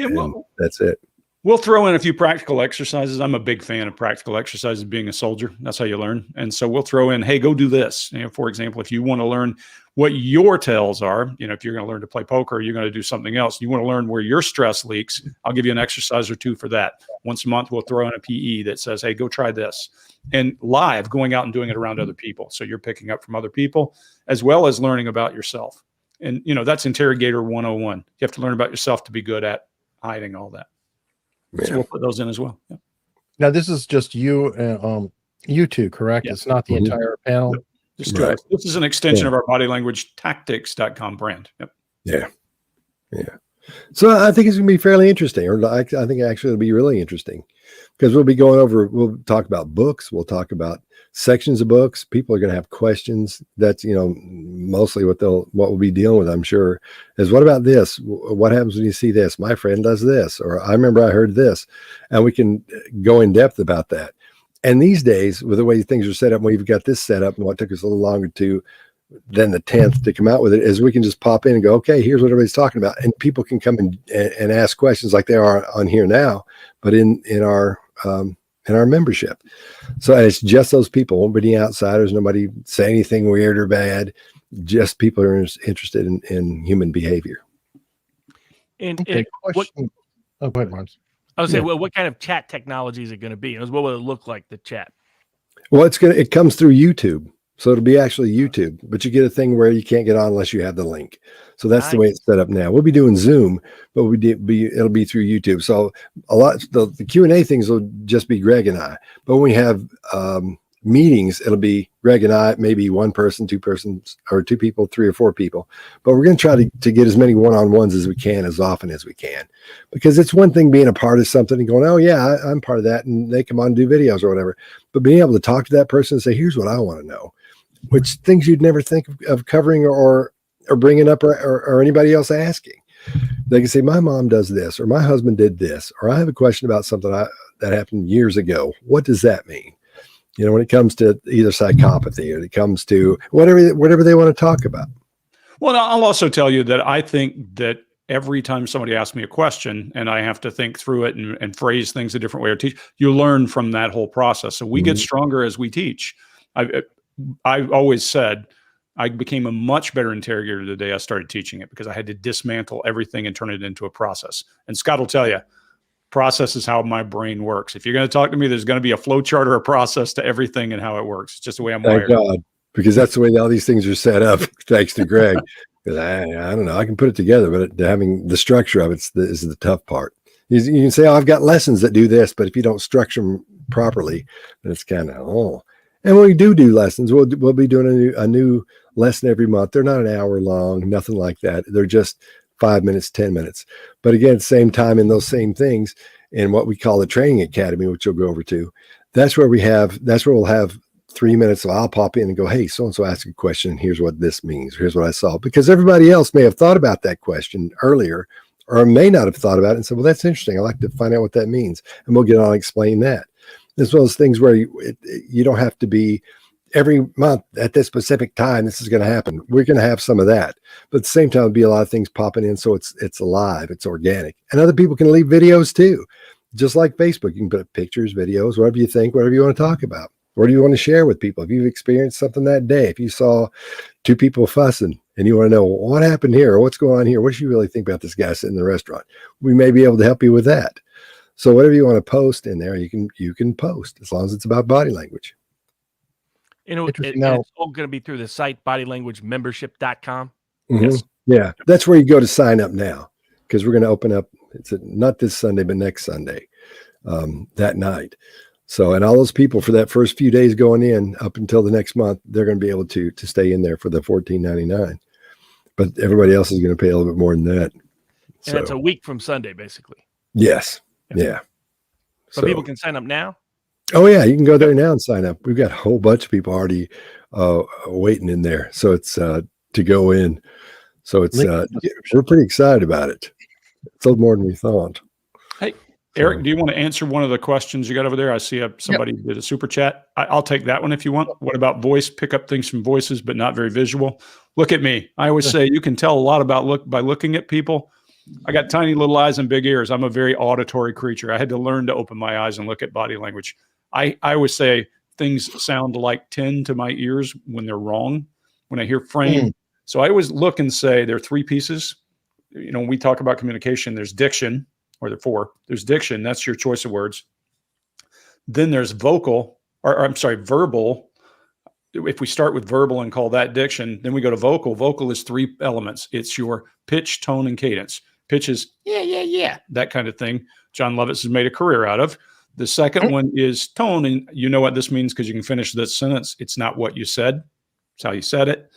[SPEAKER 4] that's it.
[SPEAKER 1] We'll throw in a few practical exercises. I'm a big fan of practical exercises, being a soldier. That's how you learn. And so we'll throw in, hey, go do this. For example, if you want to learn what your tells are, if you're going to learn to play poker, you're going to do something else. You want to learn where your stress leaks. I'll give you an exercise or two for that. Once a month, we'll throw in a PE that says, hey, go try this. And live, going out and doing it around other people. So you're picking up from other people as well as learning about yourself. And, that's Interrogator 101. You have to learn about yourself to be good at hiding all that.
[SPEAKER 4] Yeah.
[SPEAKER 1] So we'll put those in as well. Yeah.
[SPEAKER 2] now this is just you two, correct?
[SPEAKER 1] Yeah.
[SPEAKER 2] It's not the entire panel.
[SPEAKER 1] Just
[SPEAKER 4] Right.
[SPEAKER 1] This is an extension of our body language tactics.com brand. Yep.
[SPEAKER 4] Yeah. So I think it's going to be fairly interesting, or I think actually it'll be really interesting, because we'll talk about books. We'll talk about sections of books. People are going to have questions. That's, mostly what we'll be dealing with, I'm sure, is what about this? What happens when you see this? My friend does this, or I remember I heard this, and we can go in depth about that. And these days, with the way things are set up, we've got this set up, and what took us a little longer than the 10th to come out with it, is we can just pop in and go, okay, here's what everybody's talking about. And people can come and ask questions like they are on here now, but in our membership. So it's just those people, won't be any outsiders, nobody say anything weird or bad, just people who are interested in human behavior.
[SPEAKER 3] And,
[SPEAKER 2] Okay,
[SPEAKER 3] and what,
[SPEAKER 2] question. Oh, go ahead, Lawrence.
[SPEAKER 3] I would say, well, what kind of chat technology is it going to be? What will it look like, the chat?
[SPEAKER 4] Well, it comes through YouTube. So it'll be actually YouTube, but you get a thing where you can't get on unless you have the link. So that's the way it's set up now. We'll be doing Zoom, but it'll be through YouTube. So the Q&A things will just be Greg and I, but when we have meetings, it'll be Greg and I, maybe one person, two persons, or two people, 3 or 4 people. But we're going to try to get as many one-on-ones as we can, as often as we can, because it's one thing being a part of something and going, oh yeah, I'm part of that, and they come on and do videos or whatever. But being able to talk to that person and say, here's what I want to know, which things you'd never think of covering or bringing up, or anybody else asking. They can say, my mom does this, or my husband did this, or I have a question about something that happened years ago. What does that mean? When it comes to either psychopathy, or it comes to whatever they want to talk about.
[SPEAKER 1] Well, I'll also tell you that I think that every time somebody asks me a question and I have to think through it and phrase things a different way or teach, you learn from that whole process. So we get stronger as we teach. I've always said I became a much better interrogator the day I started teaching it, because I had to dismantle everything and turn it into a process. And Scott will tell you, process is how my brain works. If you're going to talk to me, there's going to be a flow chart or a process to everything and how it works. It's just the way I'm wired.
[SPEAKER 4] Thank God, because that's the way all these things are set up. Thanks to Greg. Because I don't know, I can put it together, but having the structure of it is the tough part. You can say, oh, I've got lessons that do this, but if you don't structure them properly, then it's kind of, And when we do lessons, we'll be doing a new lesson every month. They're not an hour long, nothing like that. They're just 5 minutes, 10 minutes. But again, same time in those same things in what we call the training academy, which you'll go over to. That's where we'll have 3 minutes. So I'll pop in and go, hey, so-and-so asked a question. Here's what this means. Here's what I saw. Because everybody else may have thought about that question earlier, or may not have thought about it and said, well, that's interesting. I'd like to find out what that means. And we'll get on and explain that. It's one of those things where you don't have to be every month at this specific time. This is going to happen. We're going to have some of that, but at the same time, there'll be a lot of things popping in. So it's alive, it's organic, and other people can leave videos too. Just like Facebook, you can put up pictures, videos, whatever you think, whatever you want to talk about. What do you want to share with people? If you've experienced something that day, if you saw two people fussing and you want to know what happened here or what's going on here, what do you really think about this guy sitting in the restaurant? We may be able to help you with that. So whatever you want to post in there, you can post as long as it's about body language.
[SPEAKER 3] You know, it's all going to be through the site bodylanguagemembership.com.
[SPEAKER 4] Mm-hmm. Yes. Yeah, that's where you go to sign up now, because we're going to open up. It's not this Sunday, but next Sunday, that night. So, and all those people for that first few days going in up until the next month, they're going to be able to stay in there for the $14.99. But everybody else is going to pay a little bit more than that.
[SPEAKER 3] And it's a week from Sunday, basically.
[SPEAKER 4] Yes. Yeah.
[SPEAKER 3] So people can sign up now?
[SPEAKER 4] Oh, yeah. You can go there now and sign up. We've got a whole bunch of people already waiting in there. So it's to go in. So it's we're pretty excited about it. It's a little more than we thought.
[SPEAKER 1] Hey, Eric, do you want to answer one of the questions you got over there? I see somebody did a super chat. I'll take that one if you want. What about voice? Pick up things from voices, but not very visual. Look at me. I always say you can tell a lot about by looking at people. I got tiny little eyes and big ears. I'm a very auditory creature. I had to learn to open my eyes and look at body language. I always say things sound like 10 to my ears when they're wrong, when I hear frame. So I always look and say there are three pieces. You know, when we talk about communication, there's diction, or there are four. There's diction. That's your choice of words. Then there's verbal. If we start with verbal and call that diction, then we go to vocal. Vocal is three elements. It's your pitch, tone, and cadence. Pitch is yeah, that kind of thing. John Lovitz has made a career out of. The second one is tone, and you know what this means because you can finish this sentence. It's not what you said. It's how you said it.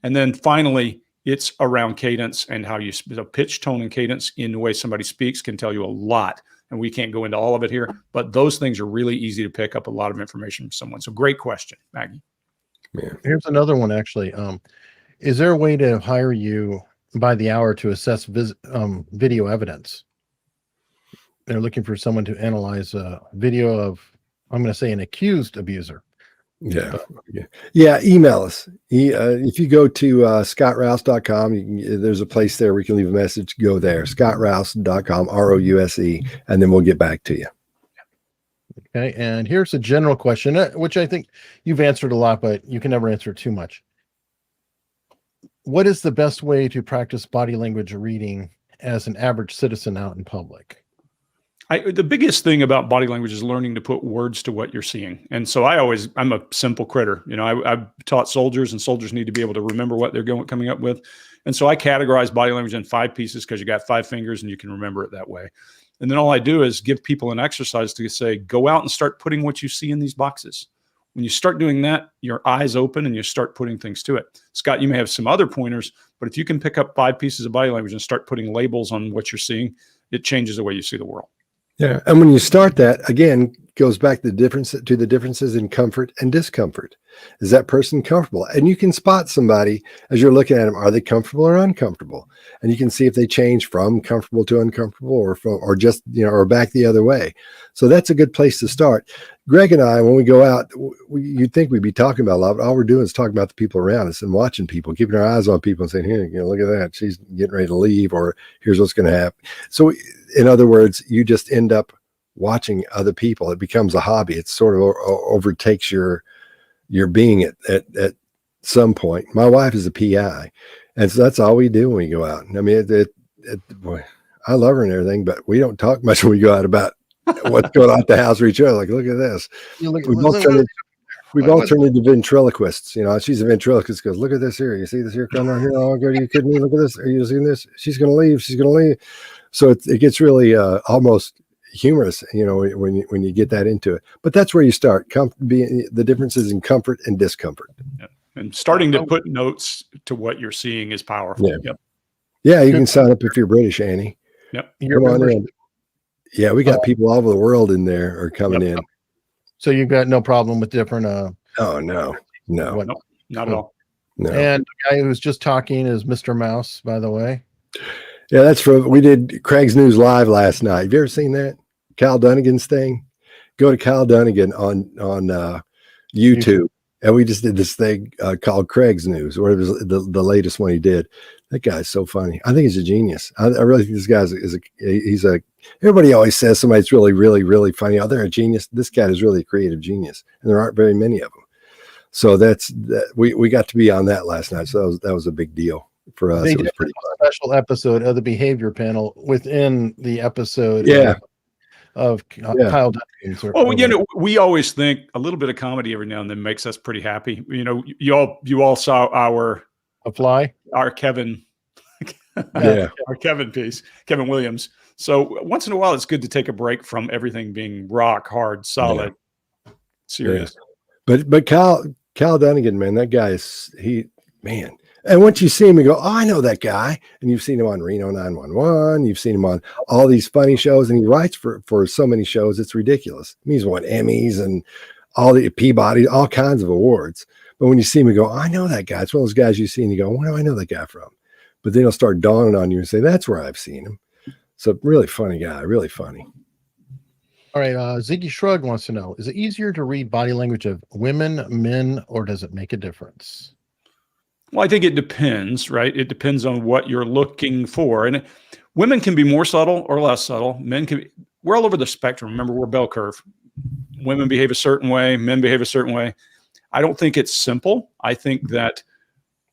[SPEAKER 1] And then finally, it's around cadence and how you pitch, tone, and cadence in the way somebody speaks can tell you a lot. And we can't go into all of it here, but those things are really easy to pick up a lot of information from someone. So great question, Maggie.
[SPEAKER 2] Yeah. Here's another one, actually. Is there a way to hire you by the hour to assess video evidence? They're looking for someone to analyze a video of, I'm going to say, an accused abuser.
[SPEAKER 4] Yeah. Email us. If you go to scottrouse.com, there's a place there where you can leave a message. Go there, scottrouse.com, ROUSE, and then we'll get back to you.
[SPEAKER 2] Okay. And here's a general question, which I think you've answered a lot, but you can never answer too much. What is the best way to practice body language reading as an average citizen out in public?
[SPEAKER 1] The biggest thing about body language is learning to put words to what you're seeing. And so I'm a simple critter. You know, I've taught soldiers, and soldiers need to be able to remember what they're coming up with. And so I categorize body language in 5 pieces because you got 5 fingers and you can remember it that way. And then all I do is give people an exercise to say, go out and start putting what you see in these boxes. When you start doing that, your eyes open and you start putting things to it. Scott, you may have some other pointers, but if you can pick up 5 pieces of body language and start putting labels on what you're seeing, it changes the way you see the world.
[SPEAKER 4] Yeah. And when you start that, again, goes back to the differences in comfort and discomfort. Is that person comfortable? And you can spot somebody as you're looking at them. Are they comfortable or uncomfortable? And you can see if they change from comfortable to uncomfortable or just, or back the other way. So that's a good place to start. Greg and I, when we go out, you'd think we'd be talking about a lot, but all we're doing is talking about the people around us and watching people, keeping our eyes on people and saying, here, look at that. She's getting ready to leave, or here's what's going to happen. So in other words, you just end up watching other people. It becomes a hobby. It sort of overtakes your being at some point. My wife is a PI, and so that's all we do when we go out. I mean, boy, I love her and everything, but we don't talk much when we go out about what's going on at the house or each other. Like, look at this. We've all turned into ventriloquists. She's a ventriloquist. Goes, look at this here. You see this here coming on here? Oh, God, are you kidding me? Look at this. Are you seeing this? She's going to leave. She's going to leave. So it gets really almost humorous, when you get that into it. But that's where you start. The differences in comfort and discomfort.
[SPEAKER 1] Yeah. And starting to put notes to what you're seeing is powerful.
[SPEAKER 4] Yeah. Yep. Yeah, you can sign up if you're British, Annie.
[SPEAKER 1] Yep.
[SPEAKER 4] Come on in. Yeah, we got people all over the world in there are coming in.
[SPEAKER 2] So you've got no problem with different
[SPEAKER 4] oh no.
[SPEAKER 1] Not at all.
[SPEAKER 2] No. And the guy who's just talking is Mr. Mouse, by the way.
[SPEAKER 4] Yeah, we did Craig's News Live last night. Have you ever seen that? Cal Dunnigan's thing? go to Kyle Dunnigan on YouTube. And we just did this thing called Craig's News, or it was the latest one he did. That guy's so funny. I think he's a genius. I really think this guy he's a, everybody always says somebody's really, really, really funny. Oh, they're a genius. This guy is really a creative genius. And there aren't very many of them. So we got to be on that last night. So that was a big deal for us. It was pretty fun.
[SPEAKER 2] Special episode of the behavior panel within the episode. Of Kyle Dunnigan.
[SPEAKER 1] Well, we always think a little bit of comedy every now and then makes us pretty happy. You all saw our Kevin, our Kevin piece, Kevin Williams. So once in a while, it's good to take a break from everything being rock hard, solid, serious.
[SPEAKER 4] Yeah. But Kyle Dunnigan, man, that guy is man. And once you see him, you go, oh, I know that guy. And you've seen him on Reno 911. You've seen him on all these funny shows. And he writes for so many shows, it's ridiculous. He's won Emmys and all the Peabody, all kinds of awards. But when you see him, you go, I know that guy. It's one of those guys you see and you go, where do I know that guy from? But then he'll start dawning on you and say, that's where I've seen him. So really funny guy, really funny.
[SPEAKER 2] All right. Ziggy Shrug wants to know, is it easier to read body language of women, men, or does it make a difference?
[SPEAKER 1] Well, I think it depends, right? It depends on what you're looking for. And women can be more subtle or less subtle. We're all over the spectrum. Remember, we're bell curve. Women behave a certain way, men behave a certain way. I don't think it's simple. I think that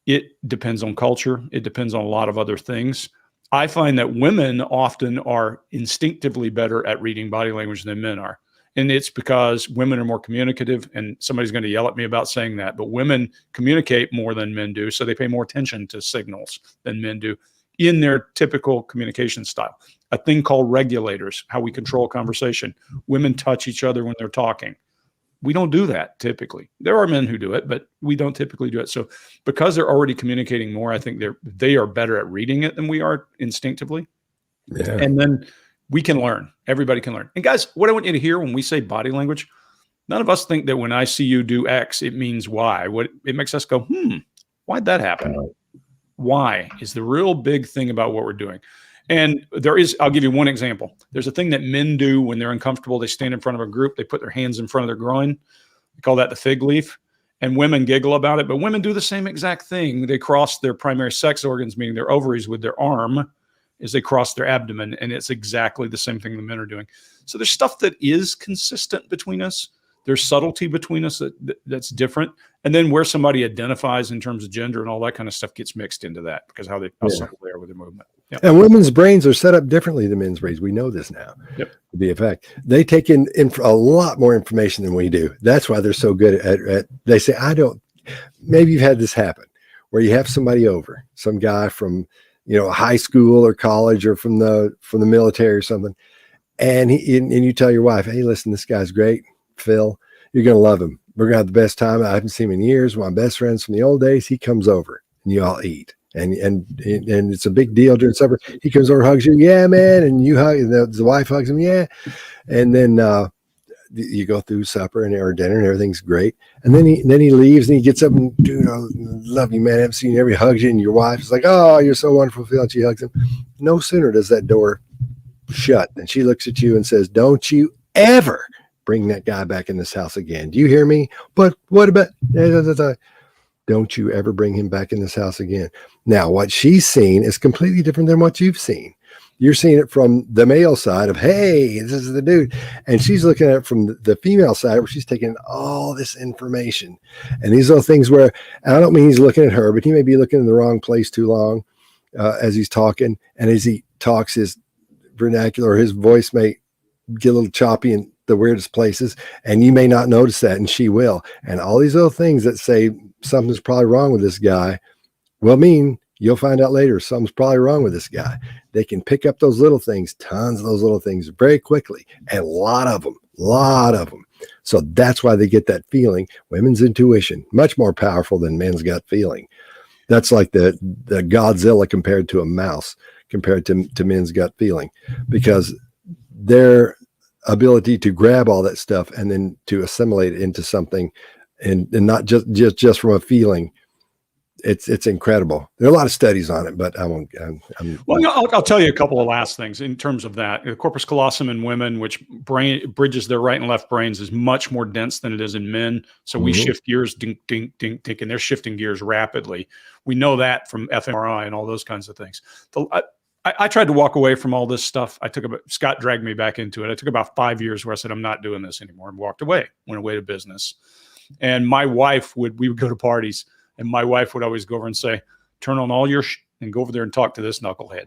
[SPEAKER 1] it depends on culture. It depends on a lot of other things. I find that women often are instinctively better at reading body language than men are. And it's because women are more communicative, and somebody's going to yell at me about saying that, but women communicate more than men do. So they pay more attention to signals than men do in their typical communication style. A thing called regulators, how we control conversation. Women touch each other when they're talking. We don't do that typically. There are men who do it, but we don't typically do it. So because they're already communicating more, I think they are better at reading it than we are instinctively. Yeah. And then we can learn. Everybody can learn. And guys, what I want you to hear when we say body language, none of us think that when I see you do X, it means Y. It makes us go, why'd that happen? Why is the real big thing about what we're doing. And I'll give you one example. There's a thing that men do when they're uncomfortable. They stand in front of a group. They put their hands in front of their groin. We call that the fig leaf. And women giggle about it, but women do the same exact thing. They cross their primary sex organs, meaning their ovaries, with their arm as they cross their abdomen. And it's exactly the same thing the men are doing. So there's stuff that is consistent between us. There's subtlety between us that's different. And then where somebody identifies in terms of gender and all that kind of stuff gets mixed into that because how subtle they are with their movement. Yep.
[SPEAKER 4] And women's brains are set up differently than men's brains. We know this now.
[SPEAKER 1] Yep.
[SPEAKER 4] To be a fact. They take in a lot more information than we do. That's why they're so good at they say, maybe you've had this happen where you have somebody over, some guy from, high school or college or from the military or something. And you tell your wife, hey, listen, this guy's great. Phil, you're going to love him. We're going to have the best time. I haven't seen him in years. My best friends from the old days, he comes over and you all eat. And it's a big deal during supper. He comes over, hugs you. Yeah, man. And you hug, the wife hugs him. Yeah. And then you go through supper or dinner and everything's great. And then he leaves and he gets up and, dude, I love you, man. I haven't seen you ever. He hugs you and your wife is like, oh, you're so wonderful, Phil. And she hugs him. No sooner does that door shut and she looks at you and says, don't you ever bring that guy back in this house again. Do you hear me? But what about, don't you ever bring him back in this house again. Now, what she's seen is completely different than what you've seen. You're seeing it from the male side of, hey, this is the dude. And she's looking at it from the female side where she's taking all this information. And these are things where, and I don't mean he's looking at her, but he may be looking in the wrong place too long as he's talking. And as he talks, his vernacular, his voice may get a little choppy in the weirdest places, and you may not notice that, and she will. And all these little things that say something's probably wrong with this guy will mean you'll find out later something's probably wrong with this guy. They can pick up those little things, tons of those little things very quickly, and a lot of them. So that's why they get that feeling. Women's intuition, much more powerful than men's gut feeling. That's like the Godzilla compared to a mouse, compared to men's gut feeling, because their ability to grab all that stuff and then to assimilate it into something and not just from a feeling it's incredible. There are a lot of studies on it, but I won't.
[SPEAKER 1] Well, I'll tell you a couple of last things in terms of that. The corpus callosum in women, which bridges their right and left brains, is much more dense than it is in men. So we shift gears, dink, dink, dink, dink, and they're shifting gears rapidly. We know that from fMRI and all those kinds of things. I tried to walk away from all this stuff. Scott dragged me back into it. I took about 5 years where I said, I'm not doing this anymore, and walked away, went away to business. And my wife we would go to parties, and my wife would always go over and say, turn on all your and go over there and talk to this knucklehead.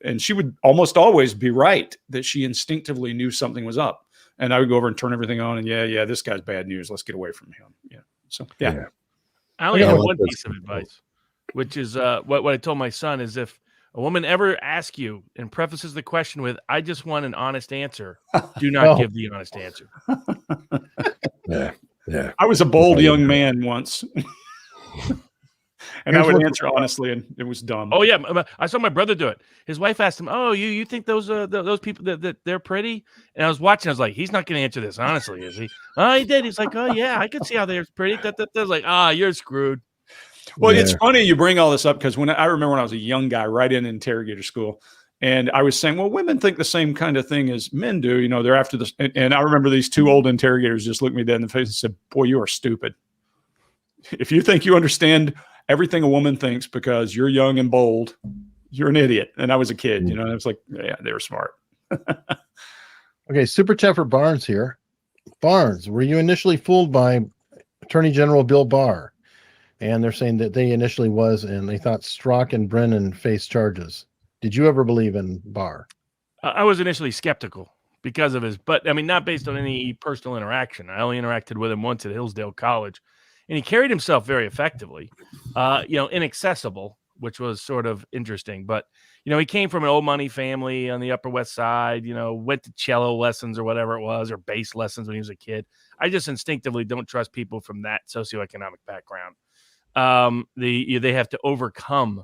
[SPEAKER 1] And she would almost always be right, that she instinctively knew something was up. And I would go over and turn everything on, and yeah, this guy's bad news. Let's get away from him. Yeah. So, yeah.
[SPEAKER 3] I only have one piece of advice, which is what I told my son is, if a woman ever asks you and prefaces the question with, I just want an honest answer, do not give the honest answer.
[SPEAKER 4] Yeah.
[SPEAKER 1] I was a bold young man once. And I would answer honestly, and it was dumb.
[SPEAKER 3] Oh yeah, I saw my brother do it. His wife asked him, "Oh, you think those people that they're pretty?" And I was watching. I was like, "He's not going to answer this honestly, is he?" Oh, he did. He's like, "Oh yeah, I could see how they're pretty." I was like, you're screwed.
[SPEAKER 1] Well, it's funny you bring all this up, because I remember when I was a young guy, right in interrogator school, and I was saying, well, women think the same kind of thing as men do. You know, they're after this. And I remember these two old interrogators just looked me dead in the face and said, "Boy, you are stupid. If you think you understand everything a woman thinks because you're young and bold, you're an idiot." And I was a kid, and I was like, yeah, they were smart.
[SPEAKER 2] Okay, super chat for Barnes here. Barnes, were you initially fooled by Attorney General Bill Barr? And they're saying that they initially was, and they thought Strzok and Brennan faced charges. Did you ever believe in Barr?
[SPEAKER 3] I was initially skeptical because of but I mean, not based on any personal interaction. I only interacted with him once at Hillsdale College. And he carried himself very effectively, inaccessible, which was sort of interesting. But, he came from an old money family on the Upper West Side, went to cello lessons or whatever it was, or bass lessons when he was a kid. I just instinctively don't trust people from that socioeconomic background. They have to overcome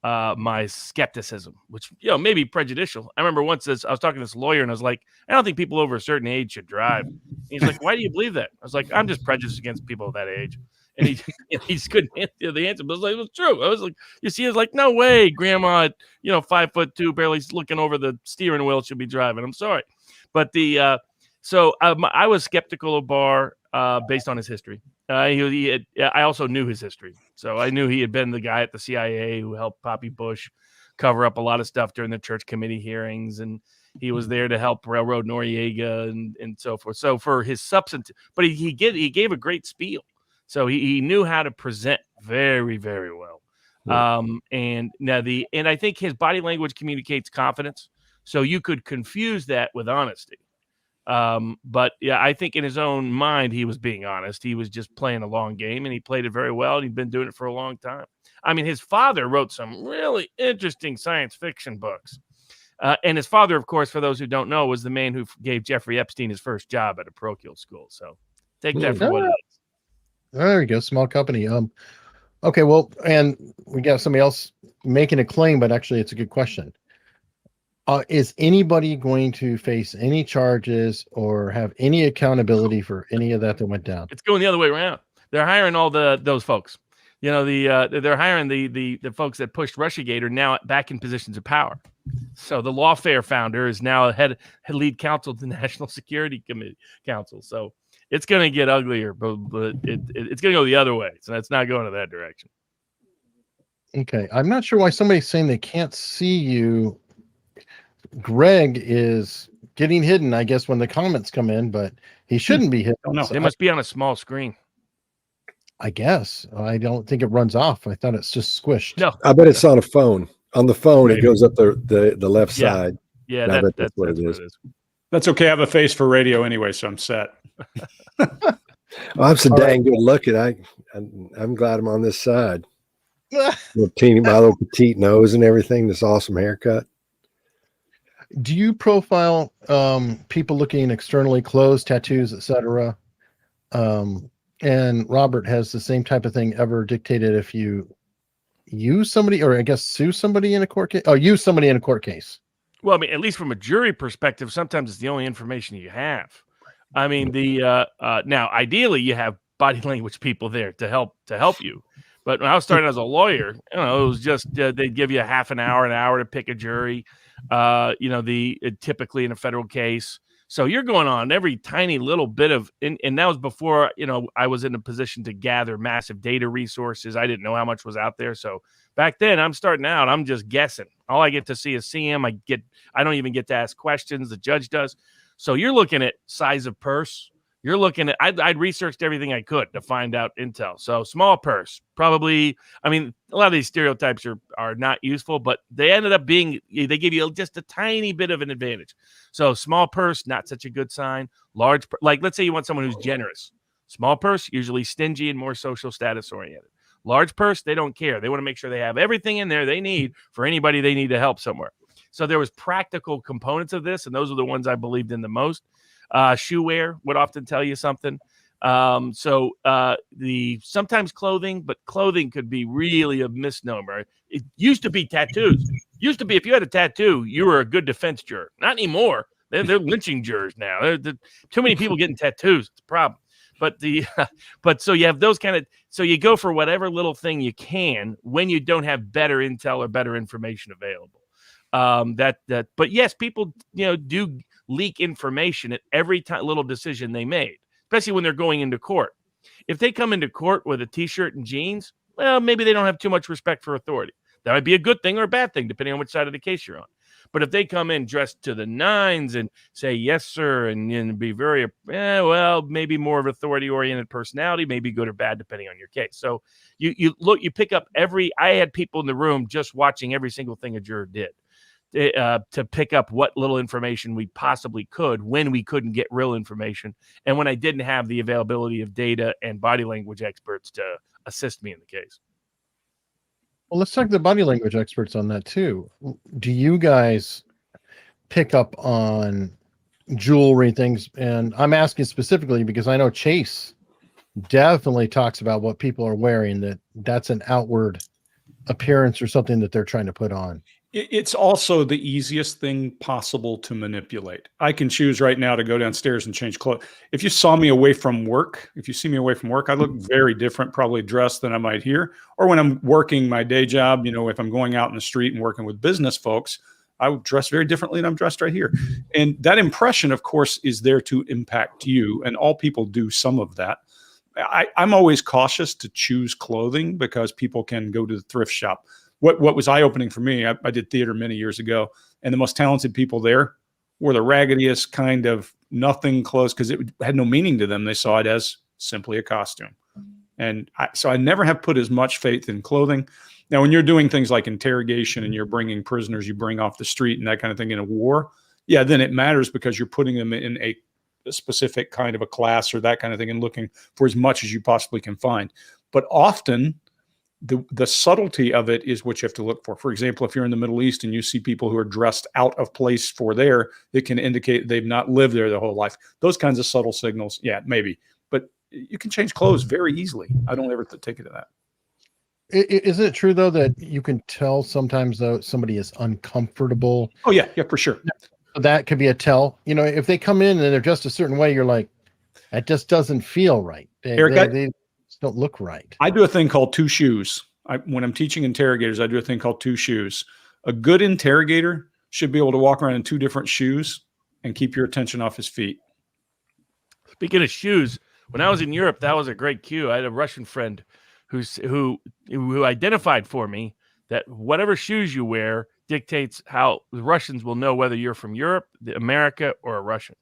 [SPEAKER 3] my skepticism, which, may be prejudicial. I remember once I was talking to this lawyer, and I was like, I don't think people over a certain age should drive. And he's like, why do you believe that? I was like, I'm just prejudiced against people of that age. And he just couldn't answer the answer. But I was like, it was true. I was like, you see, it's like, no way, grandma at, 5'2", barely looking over the steering wheel, should be driving. I'm sorry. But I was skeptical of Barr based on his history. I also knew his history. So I knew he had been the guy at the CIA who helped Poppy Bush cover up a lot of stuff during the church committee hearings. And he was there to help Railroad Noriega and so forth. So for his substance, but he gave a great spiel. So he knew how to present very, very well. And I think his body language communicates confidence. So you could confuse that with honesty. But yeah, I think in his own mind, he was being honest. He was just playing a long game, and he played it very well. And he'd been doing it for a long time. I mean, his father wrote some really interesting science fiction books. And his father, of course, for those who don't know, was the man who gave Jeffrey Epstein his first job at a parochial school. So take that for what it is.
[SPEAKER 2] There you go. Small company. Okay. Well, and we got somebody else making a claim, but actually it's a good question. Is anybody going to face any charges or have any accountability for any of that went down?
[SPEAKER 3] It's going the other way around. They're hiring all those folks. They're hiring the folks that pushed Russiagate are now back in positions of power. So the Lawfare founder is now head lead counsel to the National Security Council. So it's going to get uglier, but it's going to go the other way. So it's not going to that direction.
[SPEAKER 2] Okay. I'm not sure why somebody's saying they can't see you. Greg is getting hidden, I guess, when the comments come in, but he shouldn't be hidden.
[SPEAKER 3] No, they must be on a small screen.
[SPEAKER 2] I guess. I don't think it runs off. I thought it's just squished.
[SPEAKER 3] No,
[SPEAKER 4] I bet it's on a phone. On the phone, it goes up the left side.
[SPEAKER 3] Yeah, that's what it is.
[SPEAKER 1] That's okay. I have a face for radio anyway, so I'm set.
[SPEAKER 4] I'm so dang good looking. I'm glad I'm on this side. My little petite nose and everything. This awesome haircut.
[SPEAKER 2] Do you profile people looking externally, clothes, tattoos, etc.? And Robert, has the same type of thing ever dictated if you use somebody, or I guess sue somebody in a court case? Oh, use somebody in a court case.
[SPEAKER 3] Well, I mean, at least from a jury perspective, sometimes it's the only information you have. I mean, now ideally you have body language people there to help you. But when I was starting as a lawyer, it was just they'd give you a half an hour to pick a jury. Typically in a federal case. So you're going on every tiny little bit of, and that was before, I was in a position to gather massive data resources. I didn't know how much was out there. So back then I'm starting out, I'm just guessing. All I get to see is see him. I don't even get to ask questions. The judge does. So you're looking at size of purse. You're looking at, I'd researched everything I could to find out intel. So small purse, probably, a lot of these stereotypes are not useful, but they ended up being, they give you just a tiny bit of an advantage. So small purse, not such a good sign. Large, like let's say you want someone who's generous. Small purse, usually stingy and more social status oriented. Large purse, they don't care. They want to make sure they have everything in there they need for anybody they need to help somewhere. So there was practical components of this, and those are the ones I believed in the most. Shoe wear would often tell you something. Sometimes clothing, but clothing could be really a misnomer. It used to be tattoos. Used to be if you had a tattoo, you were a good defense juror. Not anymore. They're lynching jurors now. Too many people getting tattoos. It's a problem. But so you have those so you go for whatever little thing you can when you don't have better intel or better information available. But yes, people, do leak information at every little decision they made, especially when they're going into court. If they come into court with a t-shirt and jeans, well, maybe they don't have too much respect for authority. That might be a good thing or a bad thing, depending on which side of the case you're on. But if they come in dressed to the nines and say, yes, sir, and be very, maybe more of authority-oriented personality, maybe good or bad, depending on your case. So you pick up I had people in the room just watching every single thing a juror did. To pick up what little information we possibly could when we couldn't get real information and when I didn't have the availability of data and body language experts to assist me in the case.
[SPEAKER 2] Well, let's talk to the body language experts on that too. Do you guys pick up on jewelry things? And I'm asking specifically because I know Chase definitely talks about what people are wearing, that's an outward appearance or something that they're trying to put on.
[SPEAKER 1] It's also the easiest thing possible to manipulate. I can choose right now to go downstairs and change clothes. If you see me away from work, I look very different, probably dressed than I might here. Or when I'm working my day job, if I'm going out in the street and working with business folks, I would dress very differently than I'm dressed right here. And that impression, of course, is there to impact you. And all people do some of that. I'm always cautious to choose clothing because people can go to the thrift shop. What was eye-opening for me, I did theater many years ago, and the most talented people there were the raggediest kind of nothing clothes because it had no meaning to them. They saw it as simply a costume. And so I never have put as much faith in clothing. Now, when you're doing things like interrogation and you're bringing prisoners you bring off the street and that kind of thing in a war, yeah, then it matters because you're putting them in a specific kind of a class or that kind of thing and looking for as much as you possibly can find. But often, the subtlety of it is what you have to look for. For example, if you're in the Middle East and you see people who are dressed out of place for there, it can indicate they've not lived there their whole life. Those kinds of subtle signals, yeah, maybe. But you can change clothes very easily. I don't ever take it to that.
[SPEAKER 2] Isn't it true, though, that you can tell sometimes, though, somebody is uncomfortable?
[SPEAKER 1] Oh, yeah, for sure.
[SPEAKER 2] That could be a tell. If they come in and they're dressed a certain way, you're like, that just doesn't feel right. They don't look right.
[SPEAKER 1] I do a thing called two shoes. When I'm teaching interrogators, I do a thing called two shoes. A good interrogator should be able to walk around in two different shoes and keep your attention off his feet.
[SPEAKER 3] Speaking of shoes, when I was in Europe, that was a great cue. I had a Russian friend who identified for me that whatever shoes you wear dictates how the Russians will know whether you're from Europe, America, or a Russian.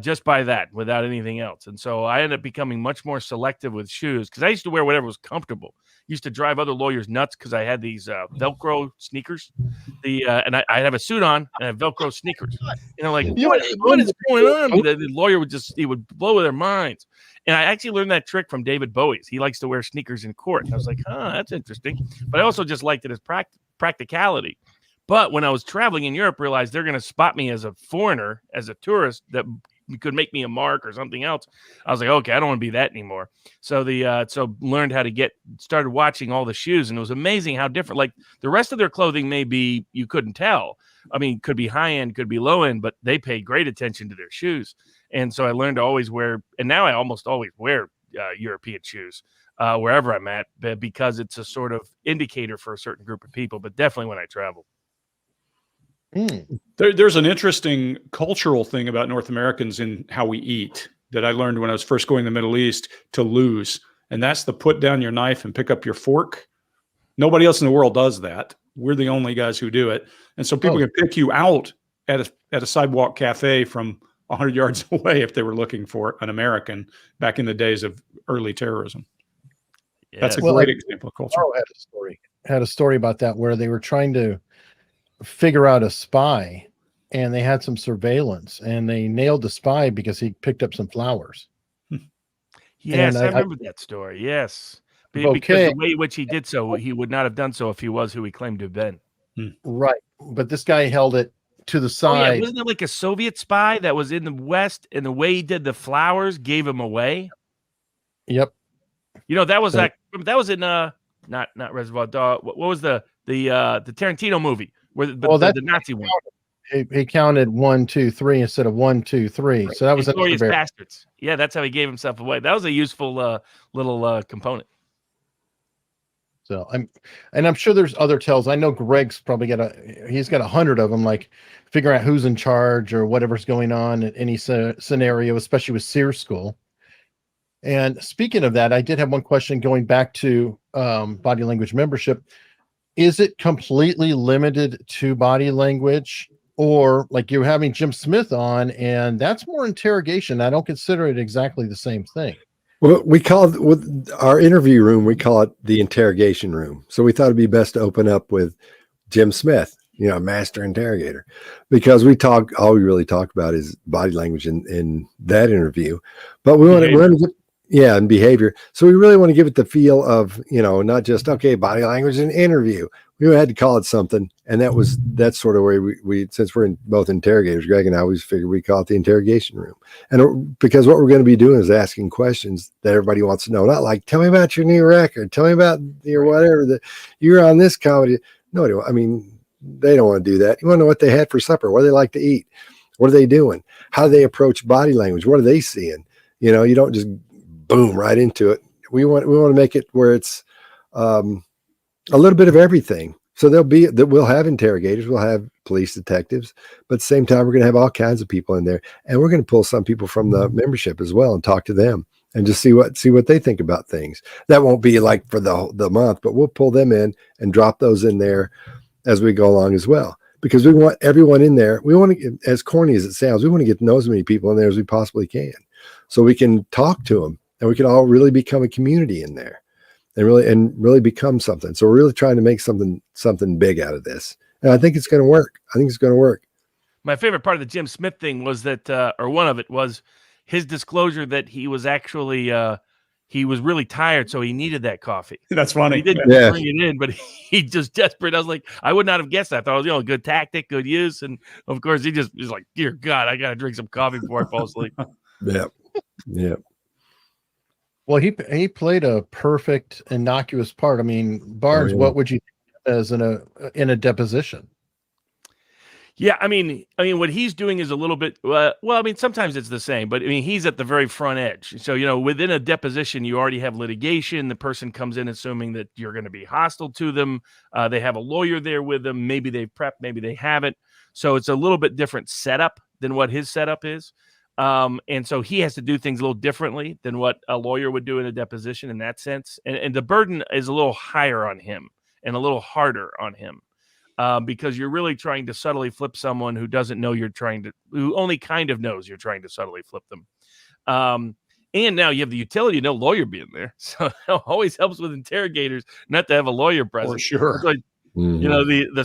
[SPEAKER 3] Just by that, without anything else. And so I ended up becoming much more selective with shoes because I used to wear whatever was comfortable. Used to drive other lawyers nuts because I had these Velcro sneakers. And I have a suit on and I have Velcro sneakers. What is going on? The lawyer he would blow their minds. And I actually learned that trick from David Bowie. He likes to wear sneakers in court. And I was like, that's interesting. But I also just liked it as practicality. But when I was traveling in Europe, realized they're going to spot me as a foreigner, as a tourist that could make me a mark or something else. I was like, okay, I don't want to be that anymore. So learned how to started watching all the shoes, and it was amazing how different. Like the rest of their clothing, maybe you couldn't tell. I mean, could be high end, could be low end, but they pay great attention to their shoes. And so I learned to always wear, and now I almost always wear European shoes. wherever I'm at, because it's a sort of indicator for a certain group of people, but definitely when I travel.
[SPEAKER 1] There's an interesting cultural thing about North Americans in how we eat that I learned when I was first going to the Middle East to lose. And that's the put down your knife and pick up your fork. Nobody else in the world does that. We're the only guys who do it. And so people can pick you out at a sidewalk cafe from 100 yards away if they were looking for an American back in the days of early terrorism. Yeah. That's a great example of culture.
[SPEAKER 2] Had a story about that where they were trying to figure out a spy, and they had some surveillance, and they nailed the spy because he picked up some flowers.
[SPEAKER 3] Yes, I remember that story. Yes. Because the way in which he did so, he would not have done so if he was who he claimed to have been.
[SPEAKER 2] Right. But this guy held it to the side.
[SPEAKER 3] Oh, yeah. Wasn't it like a Soviet spy that was in the West, and the way he did the flowers gave him away?
[SPEAKER 2] Yep.
[SPEAKER 3] You know, that was that was in not Reservoir Dogs. What was the Tarantino movie where the Nazi one?
[SPEAKER 2] He counted 1, 2, 3 instead of 1, 2, 3. So that was
[SPEAKER 3] Inglourious Bastards. Yeah, that's how he gave himself away. That was a useful little component.
[SPEAKER 2] So I'm sure there's other tells. I know Greg's probably he's got 100 of them, like figuring out who's in charge or whatever's going on in any scenario, especially with Sears School. And speaking of that, I did have one question going back to body language membership. Is it completely limited to body language, or like you're having Jim Smith on and that's more interrogation? I don't consider it exactly the same thing.
[SPEAKER 4] Well, we call it, with our interview room, we call it the interrogation room. So we thought it'd be best to open up with Jim Smith, master interrogator, because all we really talk about is body language in that interview. But we want to and behavior. So we really want to give it the feel of, not just, body language and interview. We had to call it something. And that's sort of where we since we're both interrogators, Greg and I always figured we call it the interrogation room. And because what we're going to be doing is asking questions that everybody wants to know. Not like, tell me about your new record. Tell me about your whatever that you're on this comedy. No, I mean, they don't want to do that. You want to know what they had for supper, what do they like to eat, what are they doing, how do they approach body language, what are they seeing? You don't just boom right into it. We want to make it where it's a little bit of everything. So we'll have interrogators, we'll have police detectives, but at the same time, we're going to have all kinds of people in there, and we're going to pull some people from the membership as well and talk to them and just see what they think about things. That won't be like for the month, but we'll pull them in and drop those in there as we go along as well, because we want everyone in there. We want to, as corny as it sounds, we want to get to know as many people in there as we possibly can, so we can talk to them and we can all really become a community in there. And really become something. So we're really trying to make something big out of this. And I think it's going to work.
[SPEAKER 3] My favorite part of the Jim Smith thing was that, or one of it was his disclosure that he was actually, he was really tired. So he needed that coffee.
[SPEAKER 1] That's funny.
[SPEAKER 3] He didn't bring it in, but he just desperate. I was like, I would not have guessed that. I thought it was, good tactic, good use. And of course he's like, dear God, I got to drink some coffee before I fall asleep.
[SPEAKER 4] Yeah.
[SPEAKER 2] Well, he played a perfect innocuous part. I mean, Barnes, what would you think as in a deposition?
[SPEAKER 3] Yeah, I mean, what he's doing is a little bit. Sometimes it's the same, but he's at the very front edge. So within a deposition, you already have litigation. The person comes in assuming that you're going to be hostile to them. They have a lawyer there with them. Maybe they've prepped, maybe they haven't. So it's a little bit different setup than what his setup is. And so he has to do things a little differently than what a lawyer would do in a deposition in that sense. And the burden is a little higher on him and a little harder on him, because you're really trying to subtly flip someone who doesn't know who only kind of knows you're trying to subtly flip them. And now you have the utility of no lawyer being there. So it always helps with interrogators not to have a lawyer present.
[SPEAKER 1] For sure.
[SPEAKER 3] Like, the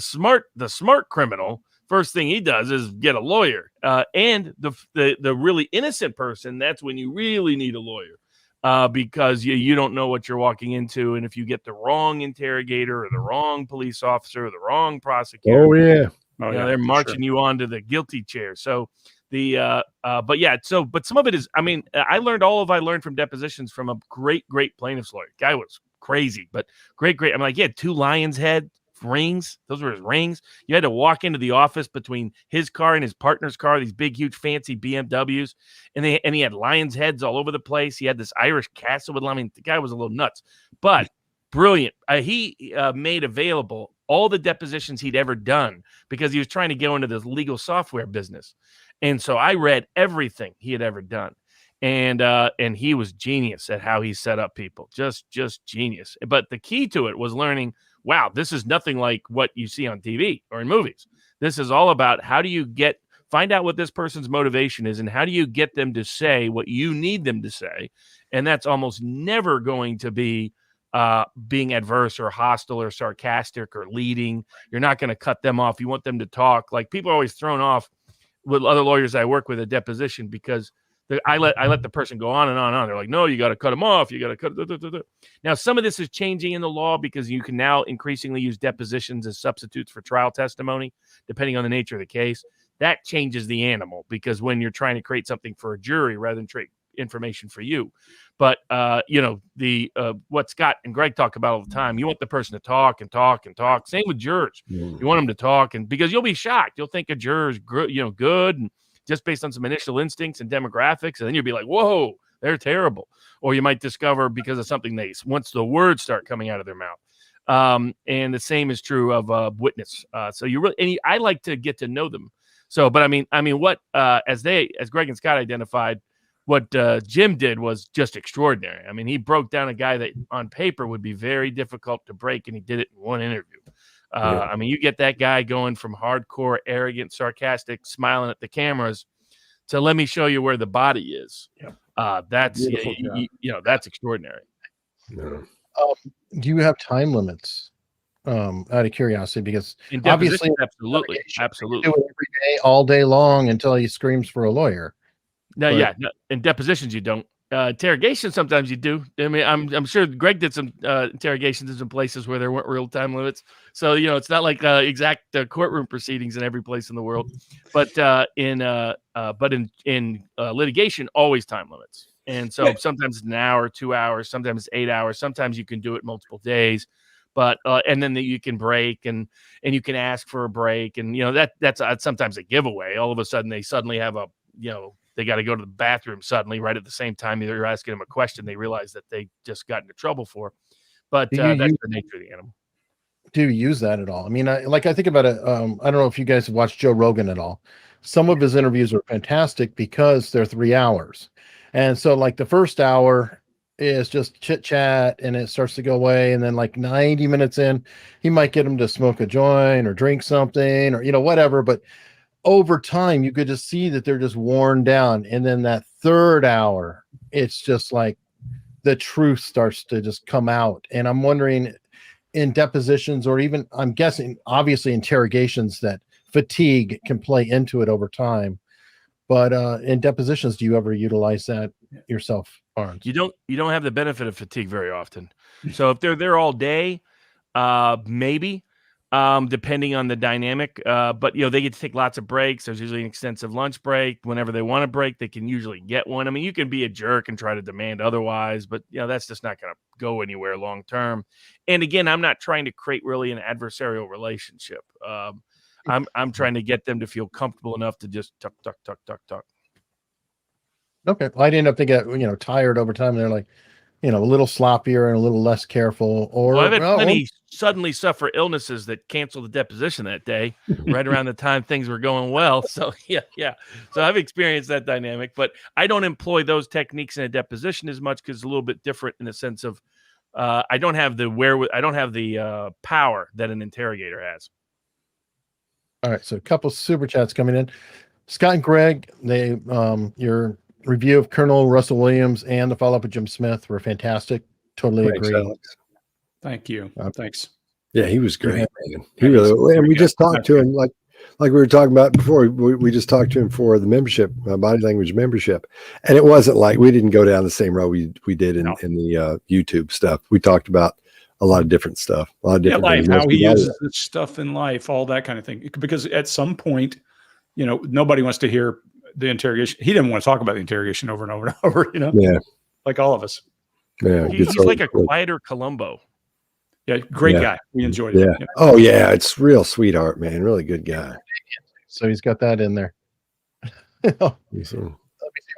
[SPEAKER 3] smart criminal, first thing he does is get a lawyer, and the really innocent person. That's when you really need a lawyer, because you don't know what you're walking into, and if you get the wrong interrogator or the wrong police officer or the wrong prosecutor, they're marching you onto the guilty chair. So but some of it is. I learned from depositions from a great plaintiff's lawyer. Guy was crazy, but great. I'm like, he had 2 lion's head rings. Those were his rings. You had to walk into the office between his car and his partner's car, these big, huge, fancy BMWs. And he had lion's heads all over the place. He had this Irish castle with, I mean, the guy was a little nuts, but brilliant. He made available all the depositions he'd ever done because he was trying to go into this legal software business. And so I read everything he had ever done. And he was genius at how he set up people, just genius. But the key to it was learning, wow, this is nothing like what you see on TV or in movies. This is all about how do you find out what this person's motivation is and how do you get them to say what you need them to say. And that's almost never going to be being adverse or hostile or sarcastic or leading. You're not going to cut them off. You want them to talk. Like, people are always thrown off with other lawyers I work with at deposition because I let the person go on and on and on. They're like, no, you got to cut them off. You got to cut. Now, some of this is changing in the law because you can now increasingly use depositions as substitutes for trial testimony, depending on the nature of the case. That changes the animal because when you're trying to create something for a jury rather than create information for you. But, what Scott and Greg talk about all the time, you want the person to talk and talk and talk. Same with jurors. You want them to talk, and because you'll be shocked. You'll think a juror's good and just based on some initial instincts and demographics, and then you'll be like, whoa, they're terrible. Or you might discover because of something once the words start coming out of their mouth. And the same is true of a witness. So I like to get to know them. So, but I mean, what as Greg and Scott identified, what Jim did was just extraordinary. I mean, he broke down a guy that on paper would be very difficult to break, and he did it in one interview. I mean, you get that guy going from hardcore, arrogant, sarcastic, smiling at the cameras to let me show you where the body is. That's that's extraordinary.
[SPEAKER 2] Do you have time limits? Out of curiosity, because obviously,
[SPEAKER 3] absolutely,
[SPEAKER 2] do it every day, all day long until he screams for a lawyer.
[SPEAKER 3] No, in depositions you don't. Interrogation sometimes you do. I mean, I'm sure Greg did some interrogations in some places where there weren't real time limits. So it's not like exact courtroom proceedings in every place in the world. But in litigation, always time limits. And so sometimes it's an hour, 2 hours, sometimes it's 8 hours. Sometimes you can do it multiple days. But and then you can break and you can ask for a break, and that's sometimes a giveaway. All of a sudden they suddenly have they got to go to the bathroom suddenly right at the same time you're asking them a question they realize that they just got into trouble for. But that's the nature of the animal.
[SPEAKER 2] Do you use that at all? I mean, I think about it. I don't know if you guys have watched Joe Rogan at all. Some of his interviews are fantastic because they're 3 hours. And so like the first hour is just chit chat and it starts to go away. And then like 90 minutes in, he might get them to smoke a joint or drink something or, whatever. But over time, you could just see that they're just worn down. And then that third hour, it's just like the truth starts to just come out. And I'm wondering in depositions or even, I'm guessing, obviously interrogations, that fatigue can play into it over time. But in depositions, do you ever utilize that yourself, Barnes?
[SPEAKER 3] You don't have the benefit of fatigue very often. So if they're there all day, maybe. Depending on the dynamic, but they get to take lots of breaks. There's usually an extensive lunch break. Whenever they want a break, they can usually get one. I mean, you can be a jerk and try to demand otherwise, but that's just not going to go anywhere long term. And again, I'm not trying to create really an adversarial relationship. I'm trying to get them to feel comfortable enough to just talk.
[SPEAKER 2] Okay, well, I didn't have to get tired over time. They're like, a little sloppier and a little less careful. Or
[SPEAKER 3] I've had plenty suddenly suffer illnesses that cancel the deposition that day, right around the time things were going well. So yeah. So I've experienced that dynamic, but I don't employ those techniques in a deposition as much because it's a little bit different in the sense of I don't have the power that an interrogator has.
[SPEAKER 2] All right, so a couple super chats coming in. Scott and Greg, your review of Colonel Russell Williams and the follow-up of Jim Smith were fantastic. Totally agree.
[SPEAKER 4] Alex.
[SPEAKER 1] Thank you. Thanks.
[SPEAKER 4] Yeah, he was great. Man. He really, and we just talked to him like we were talking about before. We just talked to him for the membership, body language membership, and it wasn't like we didn't go down the same road we did in the YouTube stuff. We talked about a lot of different stuff, a lot of different
[SPEAKER 1] life, how he uses this stuff in life, all that kind of thing. Because at some point, nobody wants to hear the interrogation. He didn't want to talk about the interrogation over and over and over.
[SPEAKER 2] Yeah,
[SPEAKER 1] like all of us.
[SPEAKER 4] Yeah,
[SPEAKER 3] he's like a quieter Columbo.
[SPEAKER 1] Yeah, great
[SPEAKER 4] Yeah.
[SPEAKER 1] guy. We enjoyed
[SPEAKER 4] Yeah.
[SPEAKER 1] it.
[SPEAKER 4] Oh yeah, it's real sweetheart, man. Really good guy.
[SPEAKER 2] So he's got that in there.
[SPEAKER 4] So,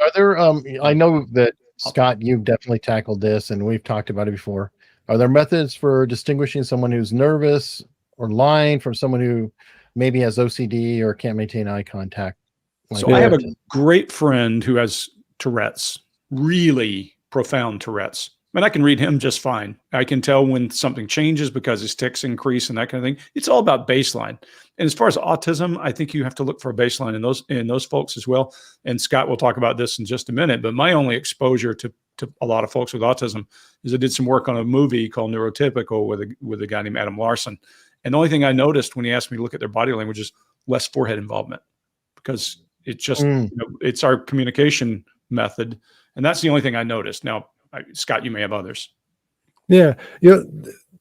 [SPEAKER 2] Are there I know that Scott, you've definitely tackled this and we've talked about it before. Are there methods for distinguishing someone who's nervous or lying from someone who maybe has OCD or can't maintain eye contact?
[SPEAKER 1] So I have a great friend who has Tourette's, really profound Tourette's. And I can read him just fine. I can tell when something changes because his tics increase and that kind of thing. It's all about baseline. And as far as autism, I think you have to look for a baseline in those folks as well. And Scott will talk about this in just a minute. But my only exposure to a lot of folks with autism is I did some work on a movie called Neurotypical with a guy named Adam Larson. And the only thing I noticed when he asked me to look at their body language is less forehead involvement, because it's just it's our communication method, and that's the only thing I noticed. Now, Scott, you may have others.
[SPEAKER 4] Yeah,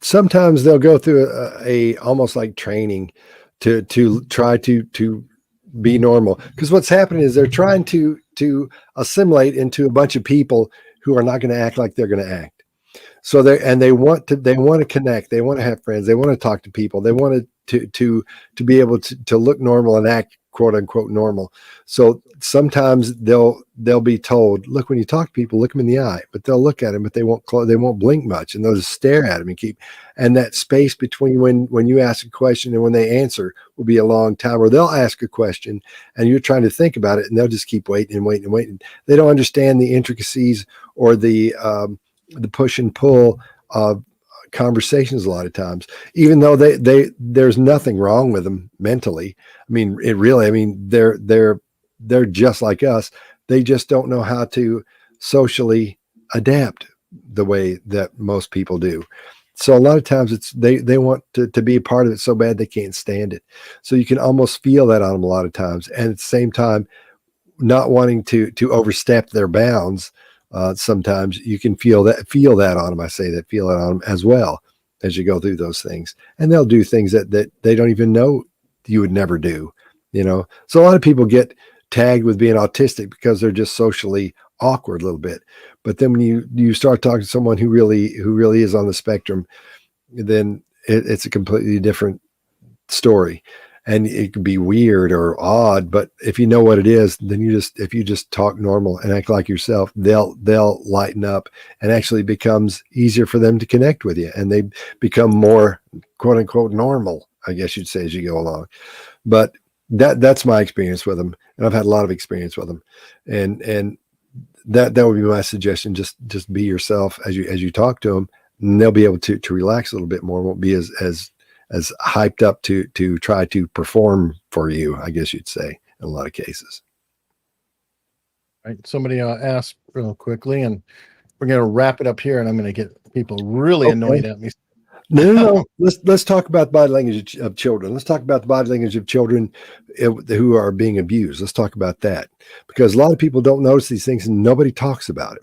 [SPEAKER 4] sometimes they'll go through a almost like training to try to be normal, because what's happening is they're trying to assimilate into a bunch of people who are not going to act like they're going to act. So they want to connect, they want to have friends, they want to talk to people, they want to be able to look normal and act quote unquote normal. So sometimes they'll be told, look, when you talk to people, look them in the eye, but they'll look at them, but they won't blink much, and they'll just stare at them and that space between when you ask a question and when they answer will be a long time, or they'll ask a question and you're trying to think about it and they'll just keep waiting and waiting and waiting. They don't understand the intricacies or the push and pull of conversations a lot of times, even though there's nothing wrong with them mentally. I mean, they're just like us. They just don't know how to socially adapt the way that most people do. So a lot of times they want to be a part of it so bad they can't stand it. So you can almost feel that on them a lot of times, and at the same time not wanting to overstep their bounds. Sometimes you can feel that on them. I say that, feel it on them as well as you go through those things, and they'll do things that they don't even know you would never do, So a lot of people get tagged with being autistic because they're just socially awkward a little bit. But then when you start talking to someone who really is on the spectrum, then it's a completely different story. And it could be weird or odd, but if you know what it is, then if you just talk normal and act like yourself, they'll lighten up, and actually becomes easier for them to connect with you, and they become more quote unquote normal, I guess you'd say, as you go along. But that's my experience with them, and I've had a lot of experience with them, and that would be my suggestion. Just be yourself as you talk to them, and they'll be able to relax a little bit more. Won't be as hyped up to try to perform for you, I guess you'd say, in a lot of cases.
[SPEAKER 2] Right. Somebody asked real quickly, and we're going to wrap it up here, and I'm going to get people really annoyed at me.
[SPEAKER 4] No. Let's talk about body language of children. Let's talk about the body language of children who are being abused. Let's talk about that, because a lot of people don't notice these things and nobody talks about it.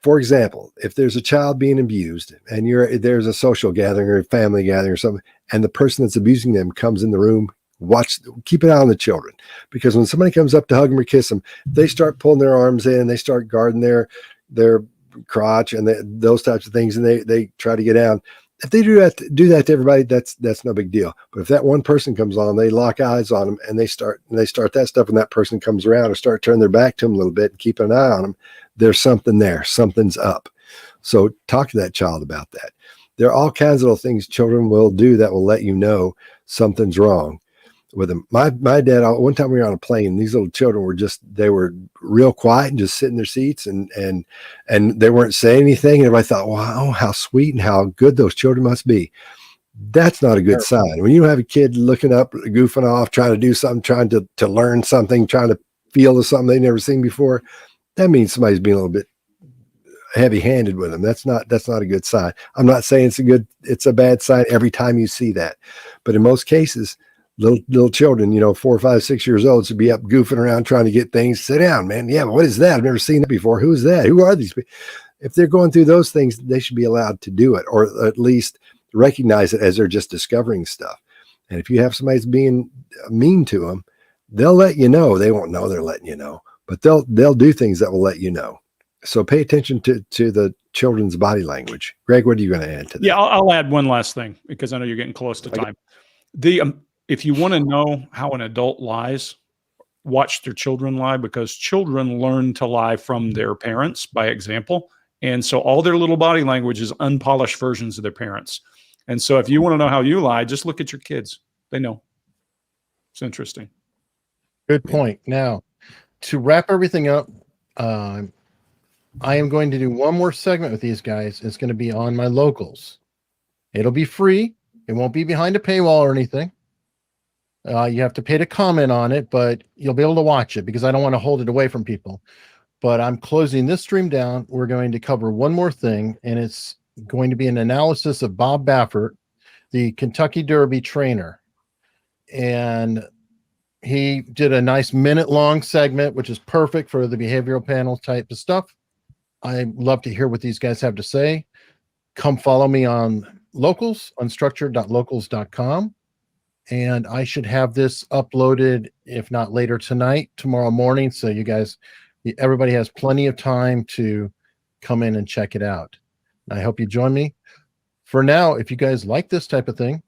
[SPEAKER 4] For example, if there's a child being abused and there's a social gathering or a family gathering or something, and the person that's abusing them comes in the room, keep an eye on the children, because when somebody comes up to hug them or kiss them, they start pulling their arms in, they start guarding their crotch and those types of things, and they try to get down. If they do that to everybody, that's no big deal. But if that one person comes on, they lock eyes on them and they start that stuff, and that person comes around and start turning their back to them a little bit and keep an eye on them, there's something there. Something's up. So talk to that child about that. There are all kinds of little things children will do that will let you know something's wrong with them. My dad, one time we were on a plane, these little children they were real quiet and just sitting in their seats, and they weren't saying anything. And everybody thought, wow, how sweet and how good those children must be. That's not a good sign. When you have a kid looking up, goofing off, trying to do something, trying to learn something, trying to feel something they've never seen before, that means somebody's being a little bit heavy-handed with them. That's not a good sign. I'm not saying it's a bad sign every time you see that, but in most cases, little children, 4, 5, 6 years old, should be up goofing around trying to get things. Sit down, man. Yeah, but what is that? I've never seen that before. Who is that? Who are these people? If they're going through those things, they should be allowed to do it, or at least recognize it as they're just discovering stuff. And if you have somebody that's being mean to them, they'll let you know. They won't know they're letting you know, but they'll do things that will let you know. So pay attention to the children's body language. Greg, what are you going to add to that?
[SPEAKER 1] Yeah, I'll add one last thing because I know you're getting close to time. If you want to know how an adult lies, watch their children lie, because children learn to lie from their parents by example. And so all their little body language is unpolished versions of their parents. And so if you want to know how you lie, just look at your kids. They know. It's interesting.
[SPEAKER 2] Good point. Now, to wrap everything up, I am going to do one more segment with these guys. It's going to be on my locals. It'll be free. It won't be behind a paywall or anything. You have to pay to comment on it, but you'll be able to watch it because I don't want to hold it away from people. But I'm closing this stream down. We're going to cover one more thing, and it's going to be an analysis of Bob Baffert, the Kentucky Derby trainer. And he did a nice minute-long segment, which is perfect for the behavioral panel type of stuff. I love to hear what these guys have to say. Come follow me on Locals, unstructured.locals.com. And I should have this uploaded, if not later tonight, tomorrow morning. So you guys, everybody has plenty of time to come in and check it out. I hope you join me. For now, if you guys like this type of thing,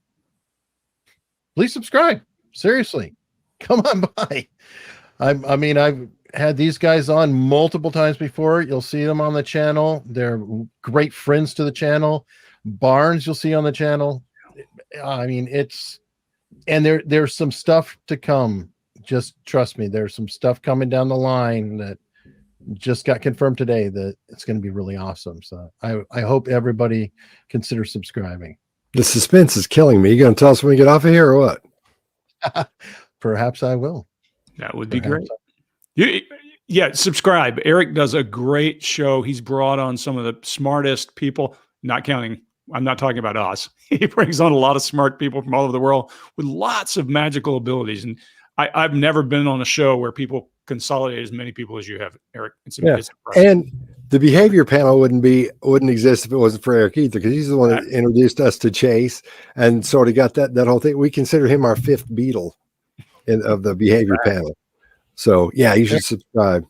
[SPEAKER 2] please subscribe. Seriously, come on by. I mean, I've had these guys on multiple times before. You'll see them on the channel. They're great friends to the channel. Barnes, you'll see on the channel. I mean, and there's some stuff to come. Just trust me. There's some stuff coming down the line that just got confirmed today that it's going to be really awesome. So I hope everybody considers subscribing.
[SPEAKER 4] The suspense is killing me. You going to tell us when we get off of here or what?
[SPEAKER 2] Perhaps I will.
[SPEAKER 1] That would be great. Yeah, subscribe. Eric does a great show. He's brought on some of the smartest people, not counting. I'm not talking about us. He brings on a lot of smart people from all over the world with lots of magical abilities. And I've never been on a show where people consolidate as many people as you have, Eric. It's impressive.
[SPEAKER 4] And the behavior panel wouldn't exist if it wasn't for Eric either, because he's the one that introduced us to Chase and sort of got that whole thing. We consider him our fifth Beatle of the behavior panel. So yeah, you should subscribe.